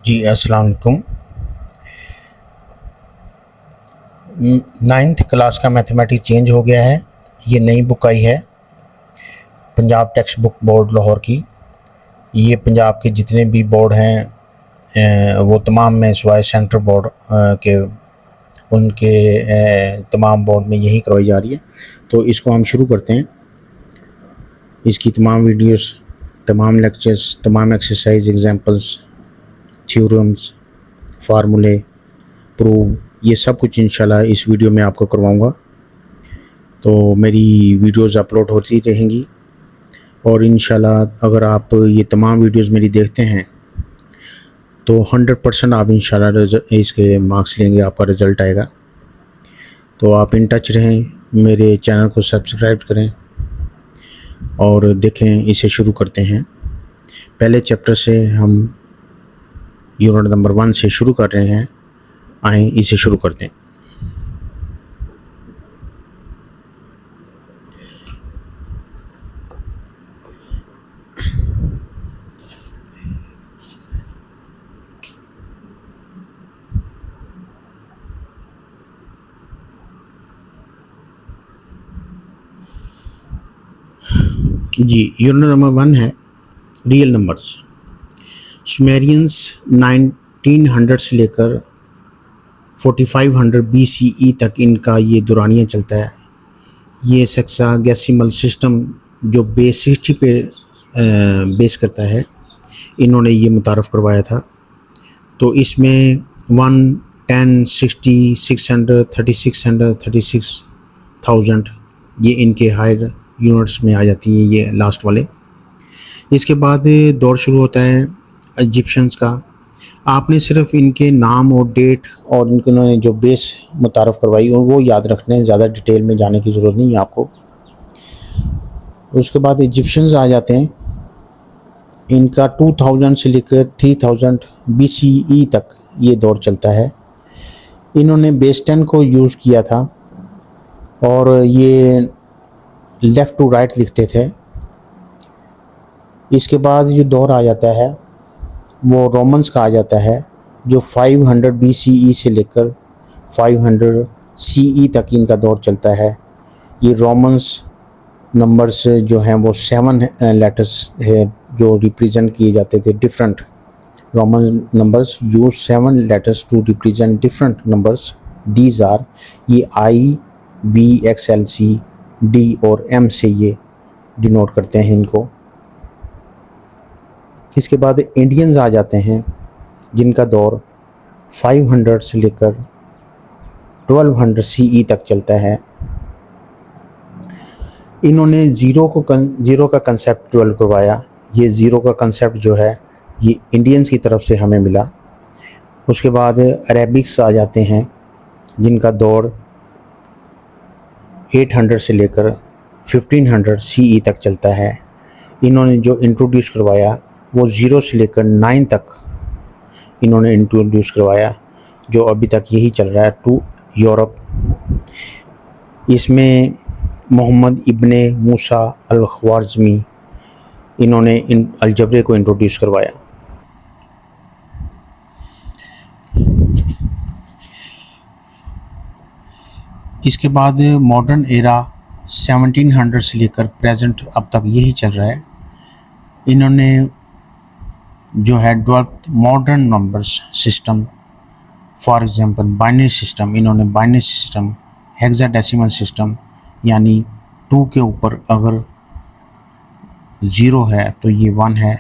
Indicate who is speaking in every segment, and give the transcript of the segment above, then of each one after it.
Speaker 1: जी अस्सलाम वालेकुम। 9th class का मैथमेटिक्स चेंज हो गया है। ये नई बुक आई है Punjab text book board Lahore की। ये पंजाब के जितने भी बोर्ड हैं वो तमाम में सिवाय सेंट्रल बोर्ड के उनके तमाम बोर्ड में यही करवाई जा रही है। तो इसको हम शुरू करते हैं। इसकी तमाम वीडियोस, तमाम लेक्चर्स, तमाम एक्सरसाइज, एग्जांपल्स, थ्योरम्स, फार्मूले, प्रूव, ये सब कुछ इंशाल्लाह इस वीडियो में आपको करवाऊंगा। तो मेरी वीडियोस अपलोड होती रहेंगी और इंशाल्लाह अगर आप ये तमाम वीडियोस मेरी देखते हैं तो 100% आप इंशाल्लाह इसके मार्क्स लेंगे, आपका रिज़ल्ट आएगा। तो आप इन टच रहें, मेरे चैनल को सब्सक्राइब करें और देखें। इसे शुरू करते हैं। पहले चैप्टर से हम यूनिट नंबर 1 से शुरू कर रहे हैं। आएँ इसे शुरू करते हैं। जी, यूनिट नंबर 1 है रियल नंबर्स। सुमेरियंस 1900 से लेकर 4500 BCE तक इनका ये दुरानिया चलता है। ये सेक्सागेसिमल सिस्टम जो बेस 60 पे बेस करता है, इन्होंने ये मुतारफ़ करवाया था। तो इसमें 1, 10, 60, 600, 3600, 36,000 ये इनके हायर यूनिट्स में आ जाती है, ये लास्ट वाले। इसके बाद दौर शुरू होता है इजिप्शियंस का। आपने सिर्फ इनके नाम और डेट और इन्होंने जो बेस मुतारफ़ करवाई वो याद रखना है, ज़्यादा डिटेल में जाने की ज़रूरत नहीं है आपको। उसके बाद इजिप्शियंस आ जाते हैं। इनका 2000 से लेकर 3000 BCE तक ये दौर चलता है। इन्होंने बेस 10 को यूज़ किया था और ये लेफ़्ट टू राइट लिखते थे। इसके बाद जो दौर आ जाता है वो रोमन्स का आ जाता है, जो 500 BCE से लेकर 500 CE तक इनका दौर चलता है। ये रोमन्स नंबर्स जो हैं वो 7 लेटर्स है जो रिप्रेजेंट किए जाते थे different. Roman numbers use 7 letters to represent different numbers. These are, ये I, B, X, L, C, D और M से ये डिनोट करते हैं इनको। इसके बाद इंडियंस आ जाते हैं जिनका दौर 500 से लेकर 1200 CE तक चलता है। इन्होंने ज़ीरो का कंसेप्ट डेवलप करवाया। ये ज़ीरो का कंसेप्ट जो है ये इंडियंस की तरफ से हमें मिला। उसके बाद अरेबिक्स आ जाते हैं जिनका दौर 800 से लेकर 1500 CE तक चलता है। इन्होंने जो इंट्रोड्यूस करवाया वो 0 से लेकर 9 तक इन्होंने इंट्रोड्यूस करवाया, जो अभी तक यही चल रहा है टू यूरोप। इसमें मोहम्मद इब्ने मूसा अल-ख्वारिज़मी इन्होंने इन अलजबरे को इंट्रोड्यूस करवाया। इसके बाद मॉडर्न एरा 1700 से लेकर प्रेजेंट अब तक यही चल रहा है। इन्होंने जो है develop modern numbers system, for example binary system. इन्होंने बाइनरी सिस्टम, हेक्साडेसिमल सिस्टम, यानी 2 के ऊपर अगर 0 है तो ये 1 है,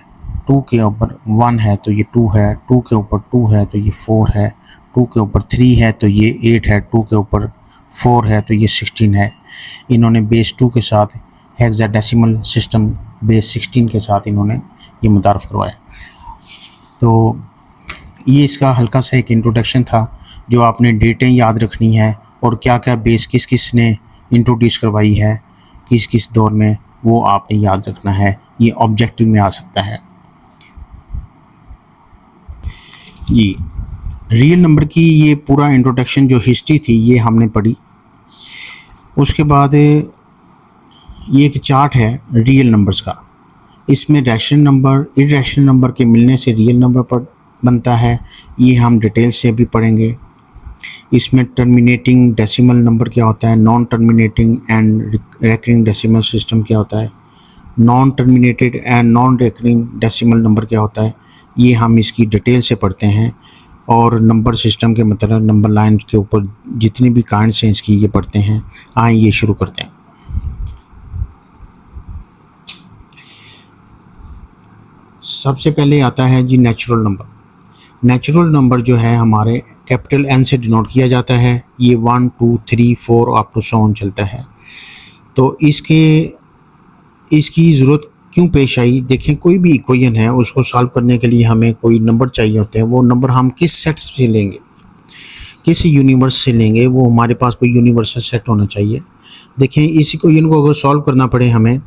Speaker 1: 2 के ऊपर 1 है तो ये 2 है, 2 के ऊपर 2 है तो ये 4 है, 2 के ऊपर 3 है तो ये 8 है, 2 के ऊपर 4 है तो ये 16 है। इन्होंने बेस 2 के साथ हेक्साडेसिमल सिस्टम बेस 16 के साथ इन्होंने ये मुतारफ़ करवाया। तो ये इसका हल्का सा एक इंट्रोडक्शन था, जो आपने डेटें याद रखनी है और क्या क्या बेस किस किस ने इंट्रोड्यूस करवाई है किस किस दौर में, वो आपने याद रखना है। ये ऑब्जेक्टिव में आ सकता है। जी, रियल नंबर की ये पूरा इंट्रोडक्शन जो हिस्ट्री थी ये हमने पढ़ी। उसके बाद ये एक चार्ट है रियल नंबर्स का। इसमें रैशनल नंबर, इरेशनल नंबर के मिलने से रियल नंबर पर बनता है ये हम डिटेल से भी पढ़ेंगे। इसमें टर्मिनेटिंग डेसिमल नंबर क्या होता है, non terminating and recurring decimal system क्या होता है, non terminated and non recurring decimal number क्या होता है, ये हम इसकी डिटेल से पढ़ते हैं। और नंबर सिस्टम के मतलब नंबर लाइन के ऊपर जितनी भी काइंड्स हैं इसकी ये पढ़ते हैं। आइए ये शुरू करते हैं। सबसे पहले आता है जी नेचुरल नंबर। नेचुरल नंबर जो है हमारे कैपिटल एन से डिनोट किया जाता है। ये 1 2 3 4 अप टू सो ऑन चलता है। तो इसकी ज़रूरत क्यों पेश आई, देखें कोई भी इक्वेशन है उसको सॉल्व करने के लिए हमें कोई नंबर चाहिए होते हैं। वो नंबर हम किस सेट से लेंगे, किस यूनिवर्स से लेंगे, वो हमारे पास कोई यूनिवर्सल सेट होना चाहिए। देखें इस इक्वेशन को अगर सॉल्व करना पड़े हमें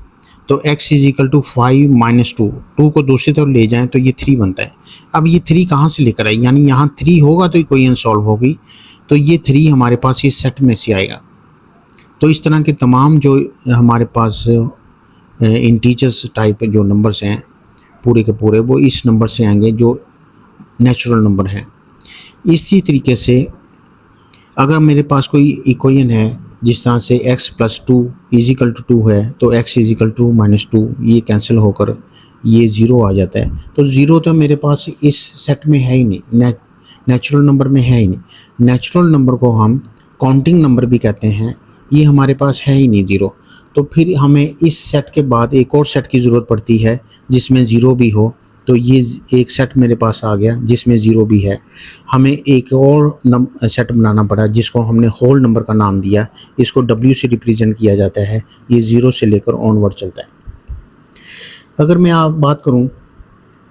Speaker 1: तो x = 5 - 2, 2 को दूसरी तरफ ले जाएं तो ये 3 बनता है। अब ये 3 कहाँ से लेकर आए, यानी यहाँ 3 होगा तो इक्वेशन सॉल्व होगी, तो ये 3 हमारे पास इस सेट में से आएगा। तो इस तरह के तमाम जो हमारे पास इंटीजर्स टाइप जो नंबर्स हैं पूरे के पूरे वो इस नंबर से आएंगे जो नेचुरल नंबर है। इसी तरीके से अगर मेरे पास कोई इक्वेशन है जिस तरह से x + 2 = 2 है तो x = -2, ये कैंसिल होकर ये 0 आ जाता है। तो 0 तो मेरे पास इस सेट में है ही नहीं, नेचुरल नंबर में है ही नहीं। नेचुरल नंबर को हम काउंटिंग नंबर भी कहते हैं, ये हमारे पास है ही नहीं 0। तो फिर हमें इस सेट के बाद एक और सेट की ज़रूरत पड़ती है जिसमें 0 भी हो। तो ये एक सेट मेरे पास आ गया जिसमें 0 भी है। हमें एक और सेट बनाना पड़ा जिसको हमने होल नंबर का नाम दिया। इसको W से रिप्रेजेंट किया जाता है। ये 0 से लेकर ऑनवर्ड चलता है। अगर मैं आप बात करूं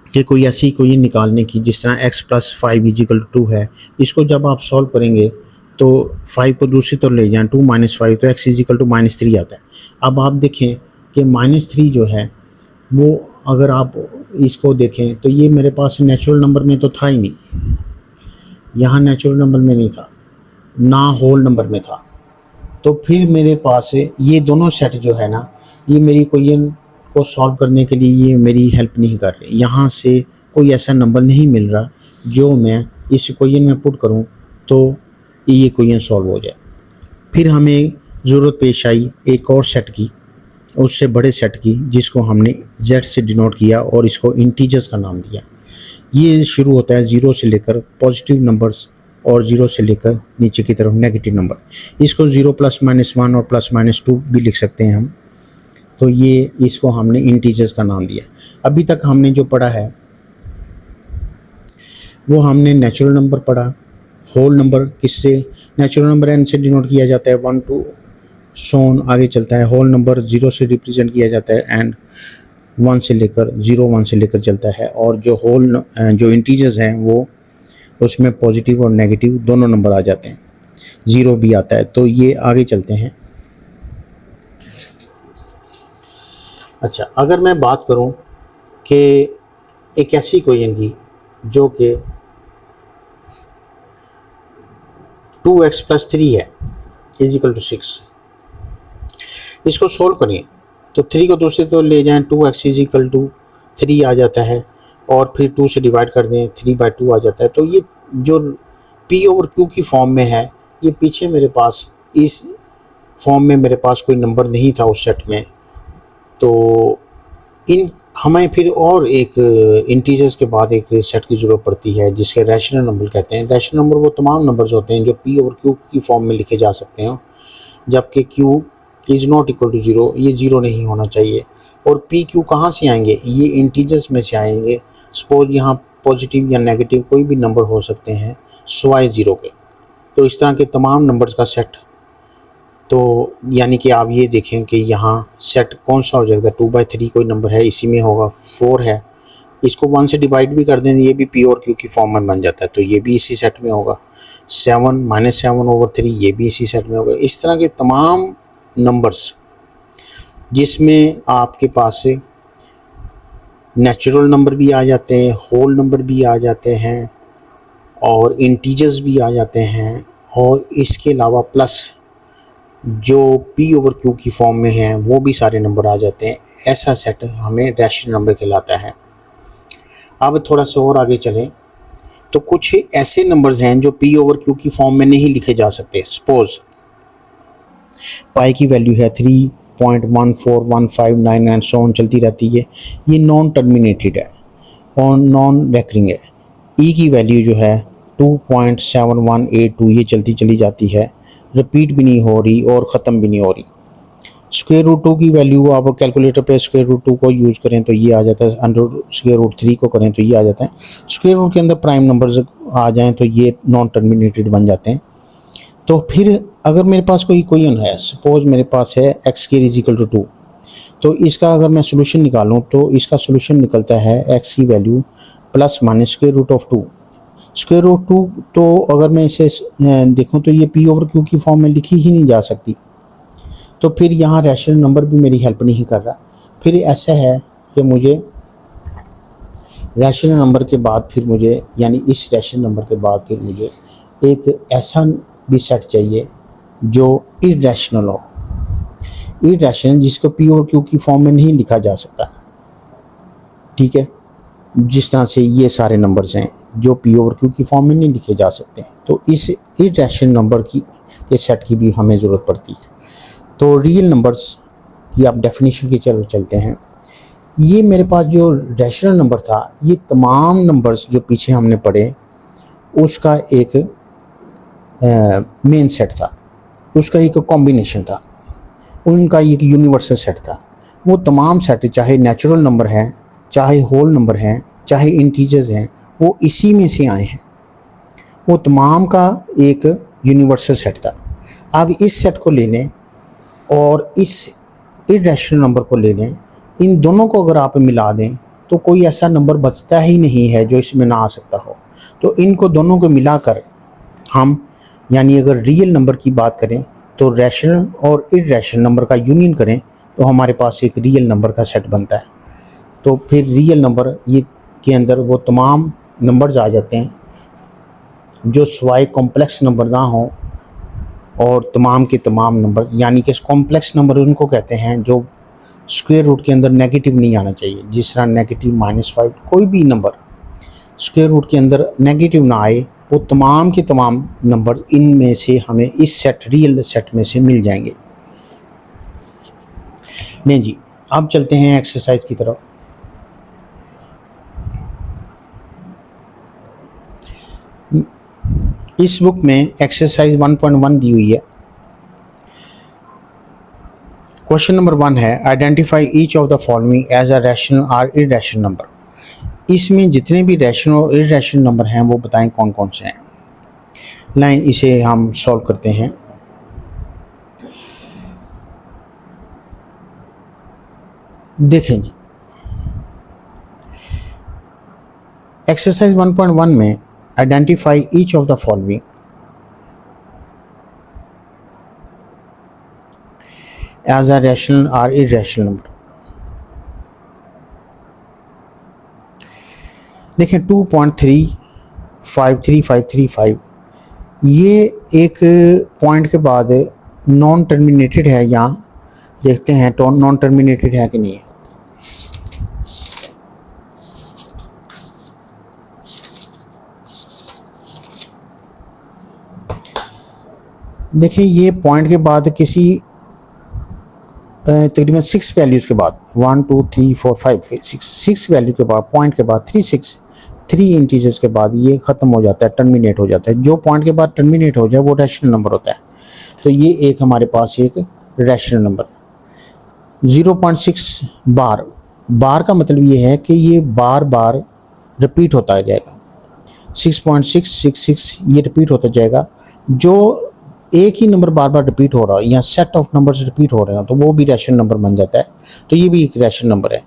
Speaker 1: कि कोई ऐसी इक्वेशन निकालने की जिस तरह x + 5 = 2 है, इसको जब आप सॉल्व करेंगे तो 5 को दूसरी तरफ ले जाएं, 2 - 5 तो x = -3 आता है। अब आप देखें कि -3 जो है वो अगर आप इसको देखें तो ये मेरे पास नेचुरल नंबर में तो था ही नहीं, यहाँ नेचुरल नंबर में नहीं था ना होल नंबर में था। तो फिर मेरे पास ये दोनों सेट जो है ना, ये मेरी इक्वेशन को सॉल्व करने के लिए ये मेरी हेल्प नहीं कर रहे। यहाँ से कोई ऐसा नंबर नहीं मिल रहा जो मैं इस इक्वेशन में पुट करूँ तो ये इक्वेशन सॉल्व हो जाए। फिर हमें ज़रूरत पेश आई एक और सेट की, उससे बड़े सेट की, जिसको हमने z से डिनोट किया और इसको इंटीजर्स का नाम दिया। ये शुरू होता है 0 से लेकर पॉजिटिव नंबर्स और 0 से लेकर नीचे की तरफ नेगेटिव नंबर। इसको 0 + -1 और + -2 भी लिख सकते हैं हम। तो ये इसको हमने इंटीजर्स का नाम दिया। अभी तक हमने जो पढ़ा है वो हमने नेचुरल नंबर पढ़ा। होल नंबर किससे, नेचुरल नंबर n से डिनोट किया जाता है, 1 2 सो ऑन आगे चलता है। होल नंबर 0 से रिप्रेजेंट किया जाता है एंड 1 से लेकर 1 से लेकर चलता है। और जो इंटीजर्स हैं वो उसमें पॉजिटिव और नेगेटिव दोनों नंबर आ जाते हैं, 0 भी आता है। तो ये आगे चलते हैं। अच्छा, अगर मैं बात करूं कि एक ऐसी इक्वेशन की जो कि 2x + 3 है = 6, इसको सोल्व करिए तो 3 को दूसरे तो ले जाएं, 2x = 3 आ जाता है और फिर 2 से डिवाइड कर दें, 3/2 आ जाता है। तो ये जो P/Q की फॉर्म में है, ये पीछे मेरे पास इस फॉर्म में मेरे पास कोई नंबर नहीं था उस सेट में। तो हमें फिर और एक इंटीजर्स के बाद एक सेट की ज़रूरत पड़ती है जिसके रैशनल नंबर कहते हैं। रैशनल नंबर वो तमाम नंबर्स होते हैं जो P/Q की फॉर्म में लिखे जा सकते हैं, जबकि Q = 0, ये 0 नहीं होना चाहिए। और PQ कहाँ से आएंगे, ये इंटीजर्स में से आएंगे। सपोज यहाँ पॉजिटिव या नेगेटिव कोई भी नंबर हो सकते हैं सिवाय 0 के। तो इस तरह के तमाम नंबर्स का सेट, तो यानी कि आप ये देखें कि यहाँ सेट कौन सा हो जाएगा, 2/3 कोई नंबर है इसी में होगा, 4 है, इसको 1 से डिवाइड भी कर दें, ये भी P/Q की फॉर्म में बन जाता है, तो ये भी इसी सेट में होगा। 7 - 7/3 ये भी इसी सेट में होगा। इस तरह के तमाम नंबर्स जिसमें आपके पास नेचुरल नंबर भी आ जाते हैं, होल नंबर भी आ जाते हैं और इंटीजर्स भी आ जाते हैं, और इसके अलावा प्लस जो P/Q की फॉर्म में हैं वो भी सारे नंबर आ जाते हैं। ऐसा सेट हमें रैशनल नंबर कहलाता है। अब थोड़ा सा और आगे चलें तो कुछ ऐसे नंबर्स हैं जो पी ओवर क्यू की फॉर्म में नहीं लिखे जा सकते। सपोज पाई की वैल्यू है 3.141599 एंड सो ऑन चलती रहती है, ये नॉन टर्मिनेटेड है और नॉन रेकरिंग है। ई की वैल्यू जो है 2.7182 ये चलती चली जाती है, रिपीट भी नहीं हो रही और ख़त्म भी नहीं हो रही। स्क्वायर रूट 2 की वैल्यू आप कैलकुलेटर पे स्क्वायर रूट 2 को यूज़ करें तो ये आ जाता है, अंडर स्क्वायर रूट 3 को करें तो ये आ जाता है। स्क्वायर रूट के अंदर प्राइम नंबर्स आ जाएं तो ये नॉन टर्मिनेटेड बन जाते हैं। तो फिर अगर मेरे पास कोई इक्वेशन है, सपोज मेरे पास है X square is equal to 2, तो इसका अगर मैं सोल्यूशन निकालूं तो इसका सोल्यूशन निकलता है एक्स की value plus minus square root of 2। Square root 2 तो अगर मैं इसे देखूं तो ये पी ओवर क्यू की फॉर्म में लिखी ही नहीं जा सकती, तो फिर यहाँ रैशनल नंबर भी मेरी हेल्प नहीं कर रहा। फिर ऐसा है कि मुझे रैशनल नंबर के बाद फिर मुझे, यानी इस रैशनल नंबर के बाद फिर मुझे एक ऐसा भी सेट चाहिए जो इरैशनल हो, इरैशनल जिसको पी ओवर क्यू की फॉर्म में नहीं लिखा जा सकता। ठीक है, जिस तरह से ये सारे नंबर्स हैं जो पी ओवर क्यू की फॉर्म में नहीं लिखे जा सकते, तो इस इरैशनल नंबर के सेट की भी हमें ज़रूरत पड़ती है। तो रियल नंबर्स की आप डेफिनेशन की चलते हैं। ये मेरे पास जो रैशनल नंबर था, ये तमाम नंबर्स जो पीछे हमने पढ़े उसका एक मेन सेट था, उसका एक कॉम्बिनेशन था, उनका एक यूनिवर्सल सेट था। वो तमाम सेट चाहे नेचुरल नंबर हैं, चाहे होल नंबर हैं, चाहे इंटीजर्स हैं, वो इसी में से आए हैं। वो तमाम का एक यूनिवर्सल सेट था। अब इस सेट को ले लें और इस इरैशनल नंबर को ले लें, इन दोनों को अगर आप मिला दें तो कोई ऐसा नंबर बचता ही नहीं है जो इसमें ना आ सकता हो। तो इनको दोनों को मिलाकर हम, यानी अगर रियल नंबर की बात करें तो रैशनल और इरैशनल नंबर का यूनियन करें तो हमारे पास एक रियल नंबर का सेट बनता है। तो फिर रियल नंबर ये के अंदर वो तमाम नंबर्स आ जाते हैं जो सिवाय कॉम्प्लेक्स नंबर ना हो, और तमाम के तमाम नंबर, यानी कि कॉम्प्लेक्स नंबर उनको कहते हैं जो स्क्वायर रूट के अंदर नेगेटिव नहीं आना चाहिए। जिस तरह नेगेटिव -5, कोई भी नंबर स्क्वायर रूट के अंदर नेगेटिव ना आए, वो तमाम के तमाम नंबर इनमें से हमें इस सेट, रियल सेट में से मिल जाएंगे। नहीं जी, अब चलते हैं एक्सरसाइज की तरफ। इस बुक में एक्सरसाइज 1.1 दी हुई है। क्वेश्चन नंबर 1 है identify each of the following as a rational और इरैशनल नंबर। इसमें जितने भी रैशनल और इरैशनल नंबर हैं वो बताएं कौन कौन से हैं। लाइन इसे हम सॉल्व करते हैं। देखें जी, एक्सरसाइज 1.1 में identify each of the following as a rational और इरैशनल नंबर। देखें 2.35335 ये एक पॉइंट के बाद नॉन टर्मिनेटेड है। यहाँ देखते हैं तो नॉन टर्मिनेटेड है कि नहीं है। देखिए ये पॉइंट के बाद किसी तकरीबन 6 वैल्यूज़ के बाद 1 2 3 4 5 6 वैल्यू के बाद, पॉइंट के बाद 3 इंटीजर्स के बाद ये ख़त्म हो जाता है, टर्मिनेट हो जाता है। जो पॉइंट के बाद टर्मिनेट हो जाए वो रैशनल नंबर होता है। तो ये एक हमारे पास एक रैशनल नंबर है। 0.6 बार का मतलब ये है कि ये बार बार रिपीट होता जाएगा। 6.666 ये रिपीट होता जाएगा। जो एक ही नंबर बार बार रिपीट हो रहा है या सेट ऑफ नंबर्स रिपीट हो रहे हैं तो वो भी रैशनल नंबर बन जाता है। तो ये भी एक रैशनल नंबर है।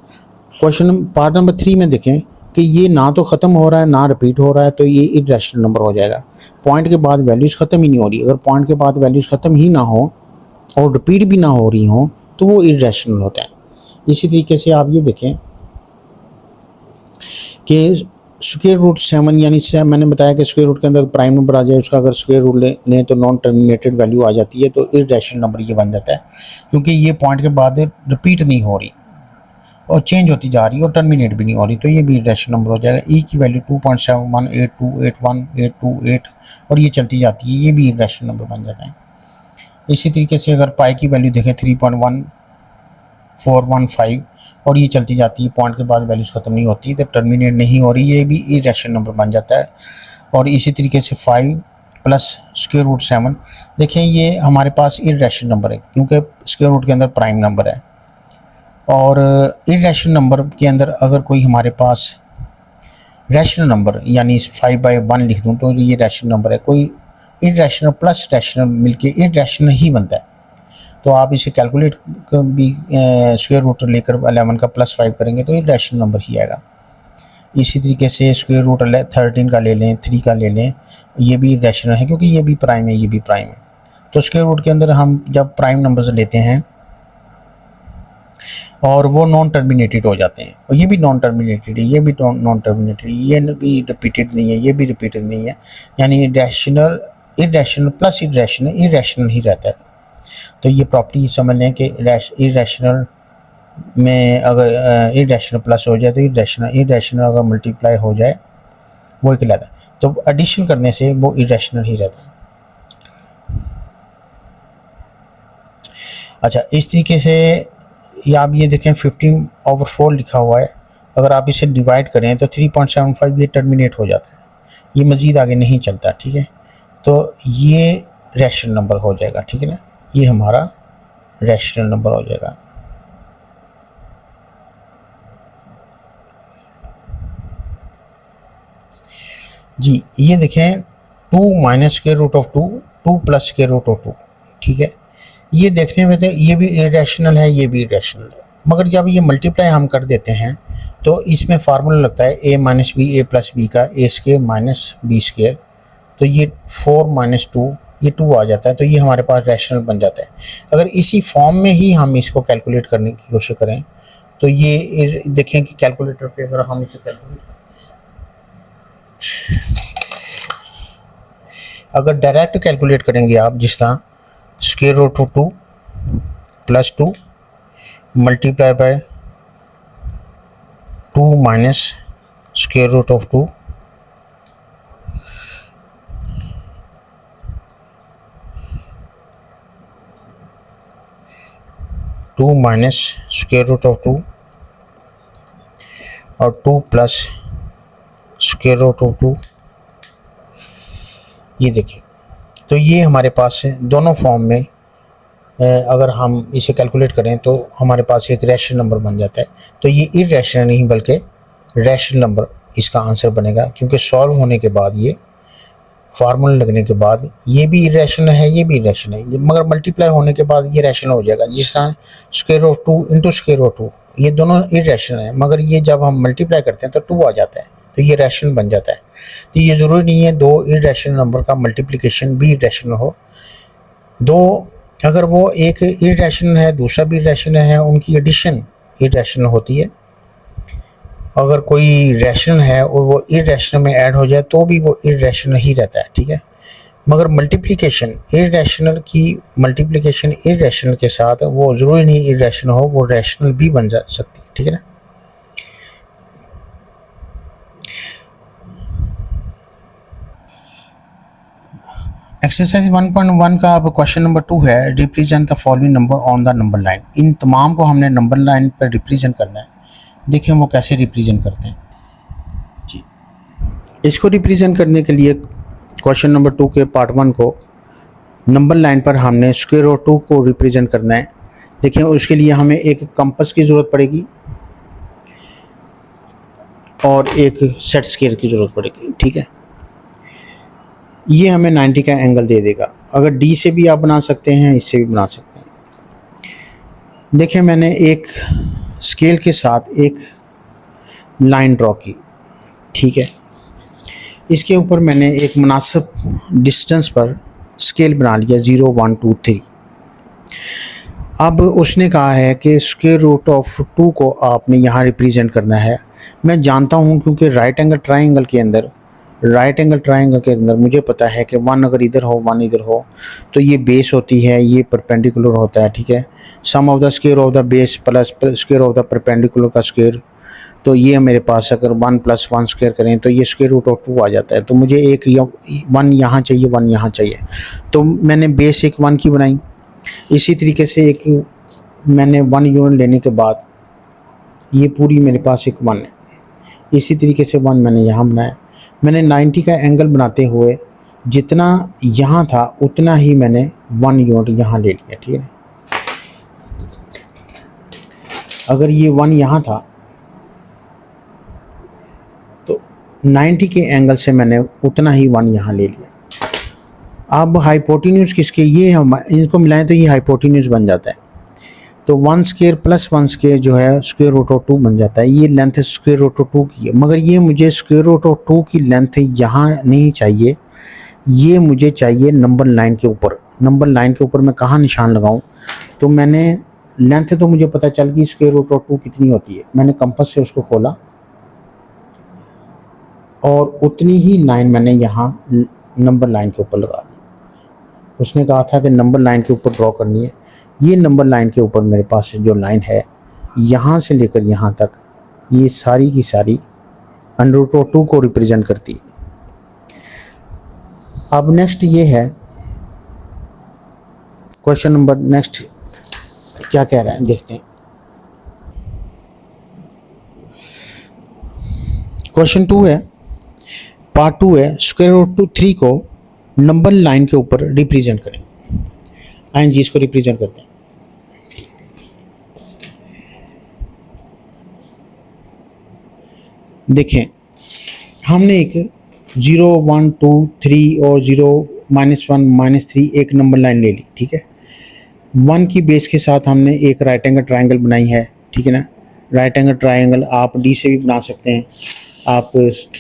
Speaker 1: क्वेश्चन पार्ट नंबर 3 में देखें कि ये ना तो ख़त्म हो रहा है ना रिपीट हो रहा है, तो ये इरैशनल नंबर हो जाएगा। पॉइंट के बाद वैल्यूज़ ख़त्म ही नहीं हो रही। अगर पॉइंट के बाद वैल्यूज़ ख़त्म ही ना हो और रिपीट भी ना हो रही हों तो वो इरैशनल होता है। इसी तरीके से आप ये देखें कि स्क्वायर रूट 7, यानी मैंने बताया कि स्क्वायर रूट के अंदर प्राइम नंबर आ जाए, उसका अगर स्क्वायर रूट लें तो नॉन टर्मिनेटेड वैल्यू आ जाती है, तो इरैशनल नंबर ये बन जाता है क्योंकि ये पॉइंट के बाद रिपीट नहीं हो रही। और चेंज होती जा रही है और टर्मिनेट भी नहीं हो रही, तो ये भी इरेशनल नंबर हो जाएगा। ई की वैल्यू 2.718281 और ये चलती जाती है, ये भी इरेशनल नंबर बन जाता है। इसी तरीके से अगर पाई की वैल्यू देखें 3.1415 और ये चलती जाती है, पॉइंट के बाद वैल्यूज ख़त्म नहीं होती, तो टर्मिनेट नहीं हो रही, ये भी इरेशनल नंबर बन जाता है। और इसी तरीके से 5 प्लस स्क्वायर रूट 7, देखें ये हमारे पास इरेशनल नंबर है क्योंकि स्क्वायर रूट के अंदर प्राइम नंबर है। और इरेशनल नंबर के अंदर अगर कोई हमारे पास रैशनल नंबर यानी 5/1 लिख दूँ तो ये रैशनल नंबर है। कोई इरेशनल प्लस रैशनल मिलके इरेशनल ही बनता है। तो आप इसे कैलकुलेट भी स्क्वायर रूट लेकर 11 का +5 करेंगे तो इरेशनल नंबर ही आएगा। इसी तरीके से स्क्वायर रूट 13 का ले लें, 3 का ले लें, ये भी इरेशनल है क्योंकि ये भी प्राइम है, ये भी प्राइम है। तो स्क्वायर रूट के अंदर हम जब प्राइम नंबर्स लेते हैं और वो नॉन टर्मिनेटेड हो जाते हैं, और ये भी नॉन टर्मिनेटेड है, ये भी नॉन टर्मिनेटेड, ये भी रिपीटेड नहीं है, ये भी रिपीटेड नहीं है, यानी इरेशनल प्लस इरेशनल ही रहता है। तो ये प्रॉपर्टी समझ लें कि इरेशनल में अगर इरेशनल प्लस हो जाए तो इरेशनल अगर मल्टीप्लाई हो जाए वो कहलाता है। तो एडिशन करने से वो इरेशनल ही रहता है। अच्छा, इस तरीके से या आप ये देखें 15/4 लिखा हुआ है, अगर आप इसे डिवाइड करें तो 3.75 ये टर्मिनेट हो जाता है, ये मज़ीद आगे नहीं चलता, ठीक है। तो ये रैशनल नंबर हो जाएगा, ठीक है ना, ये हमारा रैशनल नंबर हो जाएगा। जी ये देखें 2 minus square root of 2, 2 plus square root of 2, ठीक है। ये देखने में तो ये भी इरेशनल है, ये भी इरेशनल है, मगर जब ये मल्टीप्लाई हम कर देते हैं तो इसमें फार्मूला लगता है a minus B A plus B का a square minus B square, तो ये 4 माइनस 2 ये 2 आ जाता है, तो ये हमारे पास रैशनल बन जाता है। अगर इसी फॉर्म में ही हम इसको कैलकुलेट करने की कोशिश करें तो ये देखें कि कैलकुलेटर पे अगर हम इसे कैलकुलेट अगर डायरेक्ट कैलकुलेट करेंगे आप, जिस तरह square root of 2 plus 2 multiply by 2 minus square root of 2 2 minus square root of 2 और 2 प्लस स्क्वायर रूट ऑफ 2, ये देखिए। तो ये हमारे पास दोनों फॉर्म में अगर हम इसे कैलकुलेट करें तो हमारे पास एक रैशनल नंबर बन जाता है। तो ये इरेशनल नहीं बल्कि रैशनल नंबर इसका आंसर बनेगा, क्योंकि सॉल्व होने के बाद ये फार्मूला लगने के बाद ये भी इरेशनल है, ये भी इरेशनल है, मगर मल्टीप्लाई होने के बाद ये रैशनल हो जाएगा। जिस तरह square root 2 into square root 2, ये दोनों इरेशनल है, मगर ये जब हम मल्टीप्लाई करते हैं तो 2 आ जाता है, तो ये रैशनल बन जाता है। तो ये ज़रूरी नहीं है दो इरेशनल नंबर का मल्टीप्लिकेशन भी इरेशनल हो। दो अगर वो एक इरेशनल है दूसरा भी इरेशनल है, उनकी एडिशन इरेशनल होती है। अगर कोई रैशनल है और वो इरेशनल में ऐड हो जाए तो भी वो इरेशनल ही रहता है, ठीक है। मगर मल्टीप्लिकेशन इरेशनल की मल्टीप्लिकेशन इरेशनल के साथ वो ज़रूरी नहीं इरेशनल हो, वो रैशनल भी बन जा सकती है, ठीक है ना। एक्सरसाइज 1.1 का अब क्वेश्चन नंबर 2 है, represent the following number on the number line. इन तमाम को हमने नंबर लाइन पर रिप्रेजेंट करना है। देखें वो कैसे रिप्रेजेंट करते हैं जी। इसको रिप्रेजेंट करने के लिए क्वेश्चन नंबर 2 के पार्ट 1 को नंबर लाइन पर हमने स्क्वायर रूट 2 को रिप्रेजेंट करना है। देखें उसके लिए हमें एक कंपास की ज़रूरत पड़ेगी और एक सेट स्क्वायर की ज़रूरत पड़ेगी, ठीक है। ये हमें 90 का एंगल दे देगा। अगर डी से भी आप बना सकते हैं, इससे भी बना सकते हैं। देखें मैंने एक स्केल के साथ एक लाइन ड्रॉ की, ठीक है। इसके ऊपर मैंने एक मुनासिब डिस्टेंस पर स्केल बना लिया 0 1 2 3। अब उसने कहा है कि स्क्वायर रूट ऑफ 2 को आपने यहाँ रिप्रेजेंट करना है। मैं जानता हूँ क्योंकि राइट एंगल ट्राइंगल के अंदर राइट एंगल ट्रायंगल के अंदर मुझे पता है कि 1 अगर इधर हो 1 इधर हो तो ये बेस होती है, ये परपेंडिकुलर होता है, ठीक है। Sum of the square of the base plus square of the perpendicular का स्क्वायर, तो ये मेरे पास अगर 1 + 1 स्क्वायर करें तो ये स्क्वायर रूट ऑफ 2 आ जाता है। तो मुझे एक 1 यहाँ चाहिए, 1 यहाँ चाहिए, तो मैंने बेस एक 1 की बनाई। इसी तरीके से एक मैंने 1 यूनिट लेने के बाद ये पूरी मेरे पास एक 1 है, इसी तरीके से 1 मैंने यहाँ बनाया। मैंने 90 का एंगल बनाते हुए जितना यहाँ था उतना ही मैंने 1 यूनिट यहाँ ले लिया, ठीक है। अगर ये 1 यहाँ था तो 90 के एंगल से मैंने उतना ही 1 यहाँ ले लिया। अब हाइपोटेन्यूज किसके, ये हम इनको मिलाएं तो ये हाइपोटेन्यूज बन जाता है। तो 1 स्क्वायर + 1 स्क्वायर जो है स्क्वायर रूट ऑफ 2 बन जाता है। ये लेंथ स्क्वायर रूट ऑफ 2 की है, मगर ये मुझे स्क्वायर रूट ऑफ 2 की लेंथ यहाँ नहीं चाहिए, ये मुझे चाहिए नंबर लाइन के ऊपर। नंबर लाइन के ऊपर मैं कहाँ निशान लगाऊं? तो मैंने लेंथ तो मुझे पता चल गई स्क्वायर रूट ऑफ 2 कितनी होती है, मैंने कंपास से उसको खोला और उतनी ही लाइन मैंने यहाँ नंबर लाइन के ऊपर लगा दी। उसने कहा था कि नंबर लाइन के ऊपर ड्रॉ करनी है। ये नंबर लाइन के ऊपर मेरे पास जो लाइन है यहाँ से लेकर यहाँ तक, ये सारी की सारी √2 को रिप्रेजेंट करती है। अब नेक्स्ट ये है क्वेश्चन नंबर, नेक्स्ट क्या कह रहा है देखते हैं। क्वेश्चन 2 है, पार्ट 2 है, स्क्वायर रूट 3 को नंबर लाइन के ऊपर रिप्रेजेंट करें। आइए जी इसको रिप्रेजेंट करते हैं। देखें हमने एक 0 1 2 3 और 0 -1 -3 एक नंबर लाइन ले ली, ठीक है। 1 की बेस के साथ हमने एक राइट एंगल ट्रायंगल बनाई है, ठीक है ना। राइट एंगल ट्रायंगल आप डी से भी बना सकते हैं, आप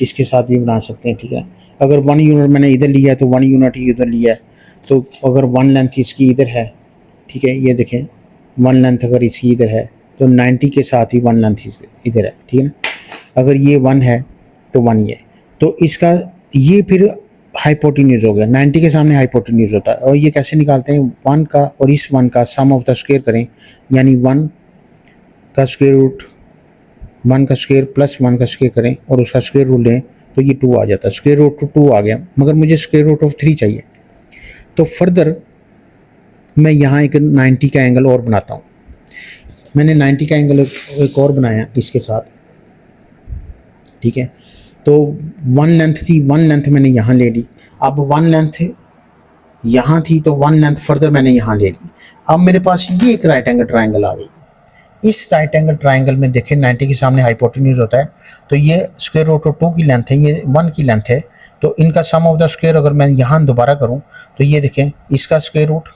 Speaker 1: इसके साथ भी बना सकते हैं, ठीक है। अगर 1 यूनिट मैंने इधर लिया है तो 1 यूनिट ही इधर लिया है, तो अगर 1 लेंथ इसकी इधर है, ठीक है, ये देखें 1 लेंथ अगर इसकी इधर है तो 90 के साथ ही 1 लेंथ इधर है, ठीक है ना। अगर ये 1 है तो 1 ये, तो इसका ये फिर हाइपोटेन्यूज हो गया, 90 के सामने हाइपोटेन्यूज होता है। और ये कैसे निकालते हैं, 1 का और इस 1 का सम ऑफ द स्क्वायर करें, यानी 1 का स्क्वायर रूट 1 का स्क्वायर + 1 का स्क्वायर करें और उसका स्क्वायर रूट लें तो ये 2 आ जाता है। स्क्वायर रूट 2 आ गया, मगर मुझे स्क्वायर रूट ऑफ 3 चाहिए। तो फर्दर मैं यहाँ एक 90 का एंगल और बनाता हूँ। मैंने 90 का एंगल एक और बनाया इसके साथ, ठीक है। तो 1 लेंथ थी, 1 लेंथ मैंने यहाँ ले ली। अब 1 लेंथ यहाँ थी तो 1 लेंथ फर्दर मैंने यहाँ ले ली। अब मेरे पास ये एक राइट एंगल ट्रायंगल आ गई। इस राइट एंगल ट्रायंगल में देखें 90 के सामने हाइपोटेन्यूज होता है, तो ये स्क्वायर रूट ऑफ 2 की लेंथ है, ये 1 की लेंथ है। तो इनका सम ऑफ द स्क्वायर अगर मैं यहाँ दोबारा करूँ तो ये देखें इसका square root,